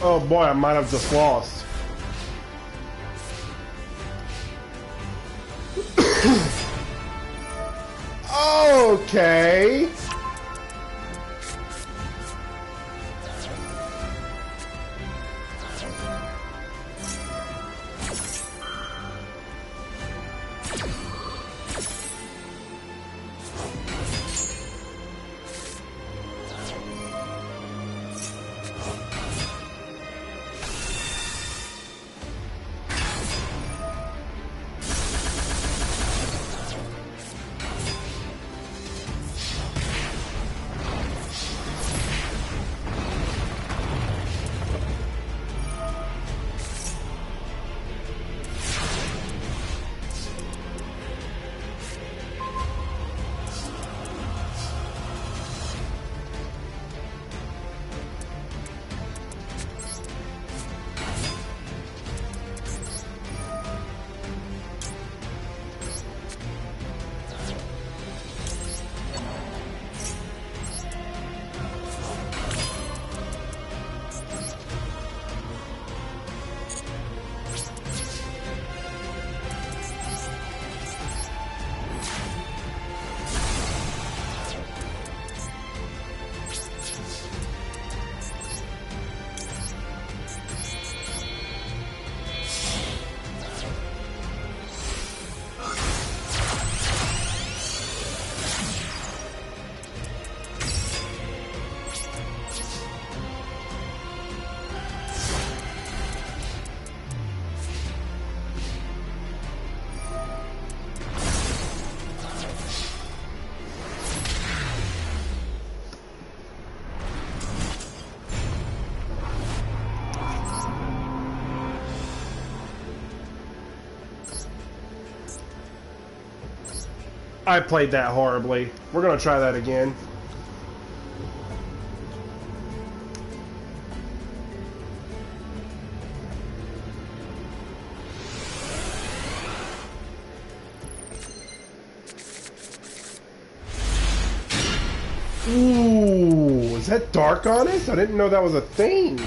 Oh boy, I might have just lost. Okay. I played that horribly. We're gonna try that again. Ooh, is that dark on it? I didn't know that was a thing.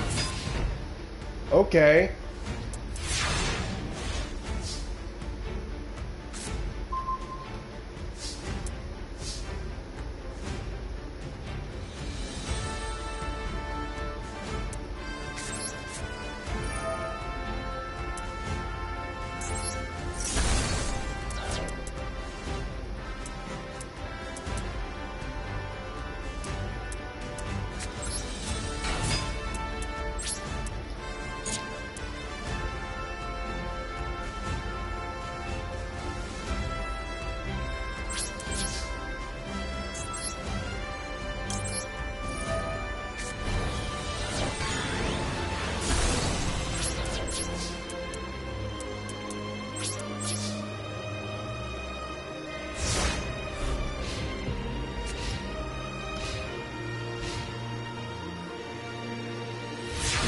Okay.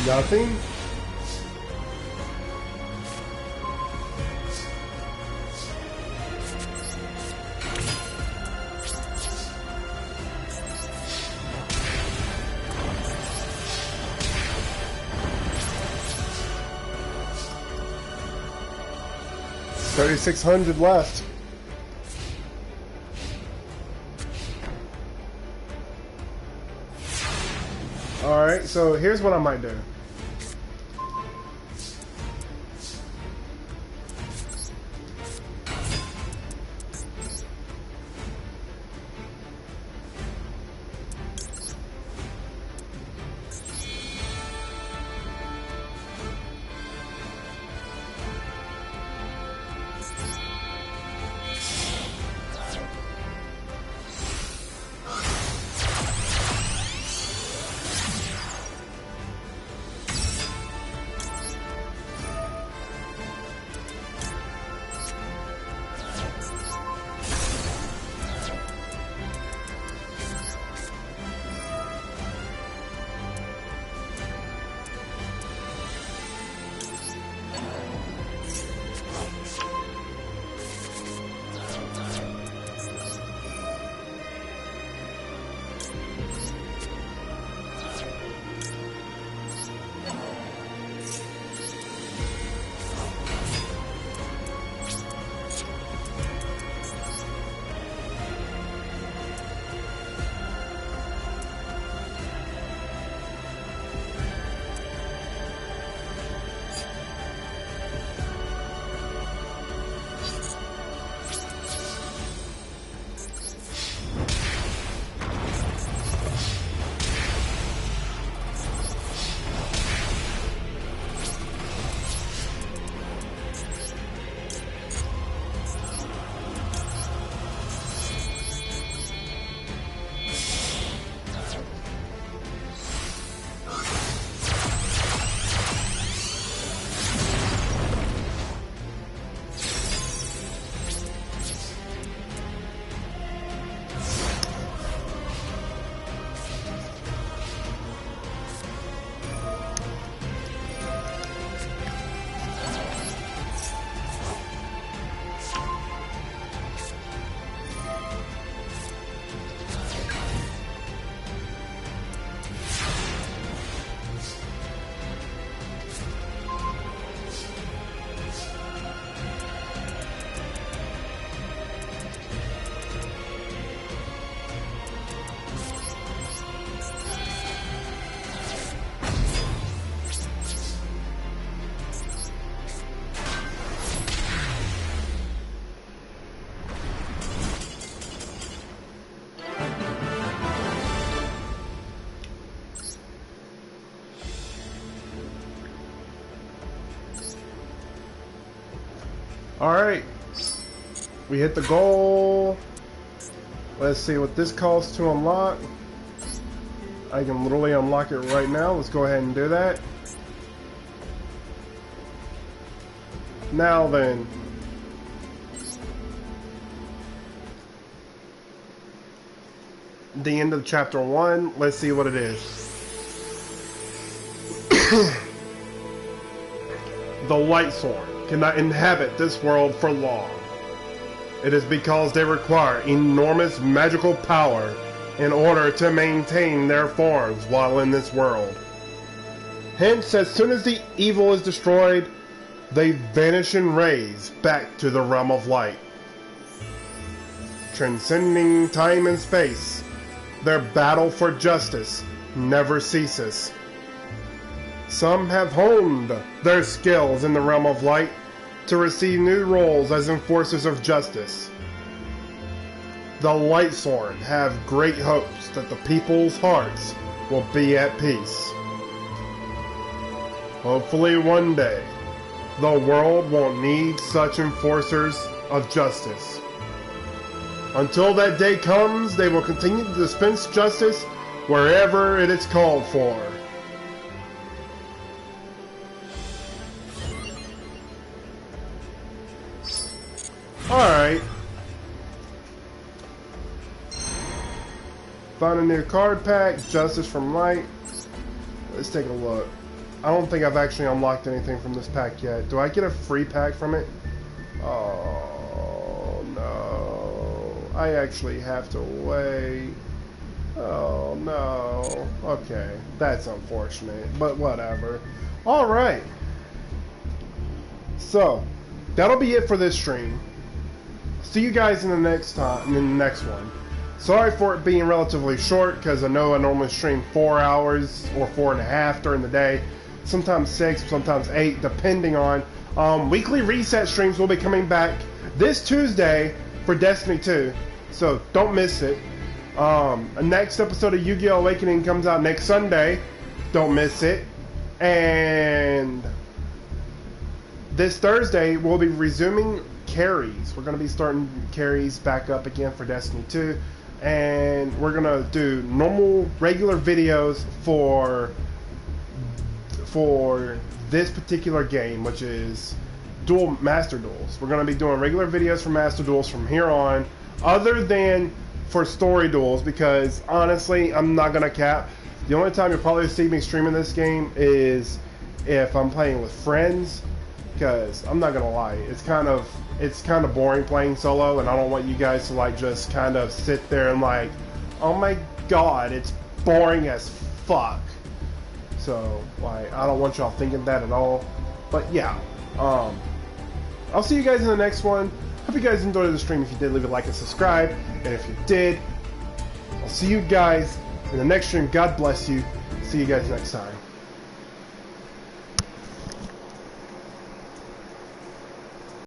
Nothing? $3,600 left. Alright, so here's what I might do. Alright. We hit the goal. Let's see what this costs to unlock. I can literally unlock it right now. Let's go ahead and do that. Now then. The end of chapter 1. Let's see what it is. The Lightsworn cannot inhabit this world for long. It is because they require enormous magical power in order to maintain their forms while in this world. Hence, as soon as the evil is destroyed, they vanish in rays back to the realm of light. Transcending time and space, their battle for justice never ceases. Some have honed their skills in the realm of light to receive new roles as enforcers of justice. The Lightsworn have great hopes that the people's hearts will be at peace. Hopefully one day, the world won't need such enforcers of justice. Until that day comes, they will continue to dispense justice wherever it is called for. Alright. Found a new card pack, Justice from Light. Let's take a look. I don't think I've actually unlocked anything from this pack yet. Do I get a free pack from it? Oh no. I actually have to wait. Oh no. Okay. That's unfortunate, but whatever. Alright. So, that'll be it for this stream. See you guys in the next one. Sorry for it being relatively short, because I know I normally stream 4 hours or 4.5 during the day. Sometimes 6, sometimes 8, depending on. Weekly reset streams will be coming back this Tuesday for Destiny 2, so don't miss it. The next episode of Yu-Gi-Oh! Awakening comes out next Sunday. Don't miss it. And this Thursday, we'll be resuming carries. We're going to be starting carries back up again for Destiny 2. And we're going to do normal, regular videos for this particular game, which is Master Duels. We're going to be doing regular videos for Master Duels from here on, other than for Story Duels, because honestly, I'm not going to cap. The only time you'll probably see me streaming this game is if I'm playing with friends, because I'm not gonna lie, it's kind of boring playing solo, and I don't want you guys to like just kind of sit there and like, oh my god, it's boring as fuck. So like, I don't want y'all thinking that at all. But yeah, I'll see you guys in the next one. Hope you guys enjoyed the stream. If you did, leave a like and subscribe, and if you did, I'll see you guys in the next stream. God bless you. See you guys next time.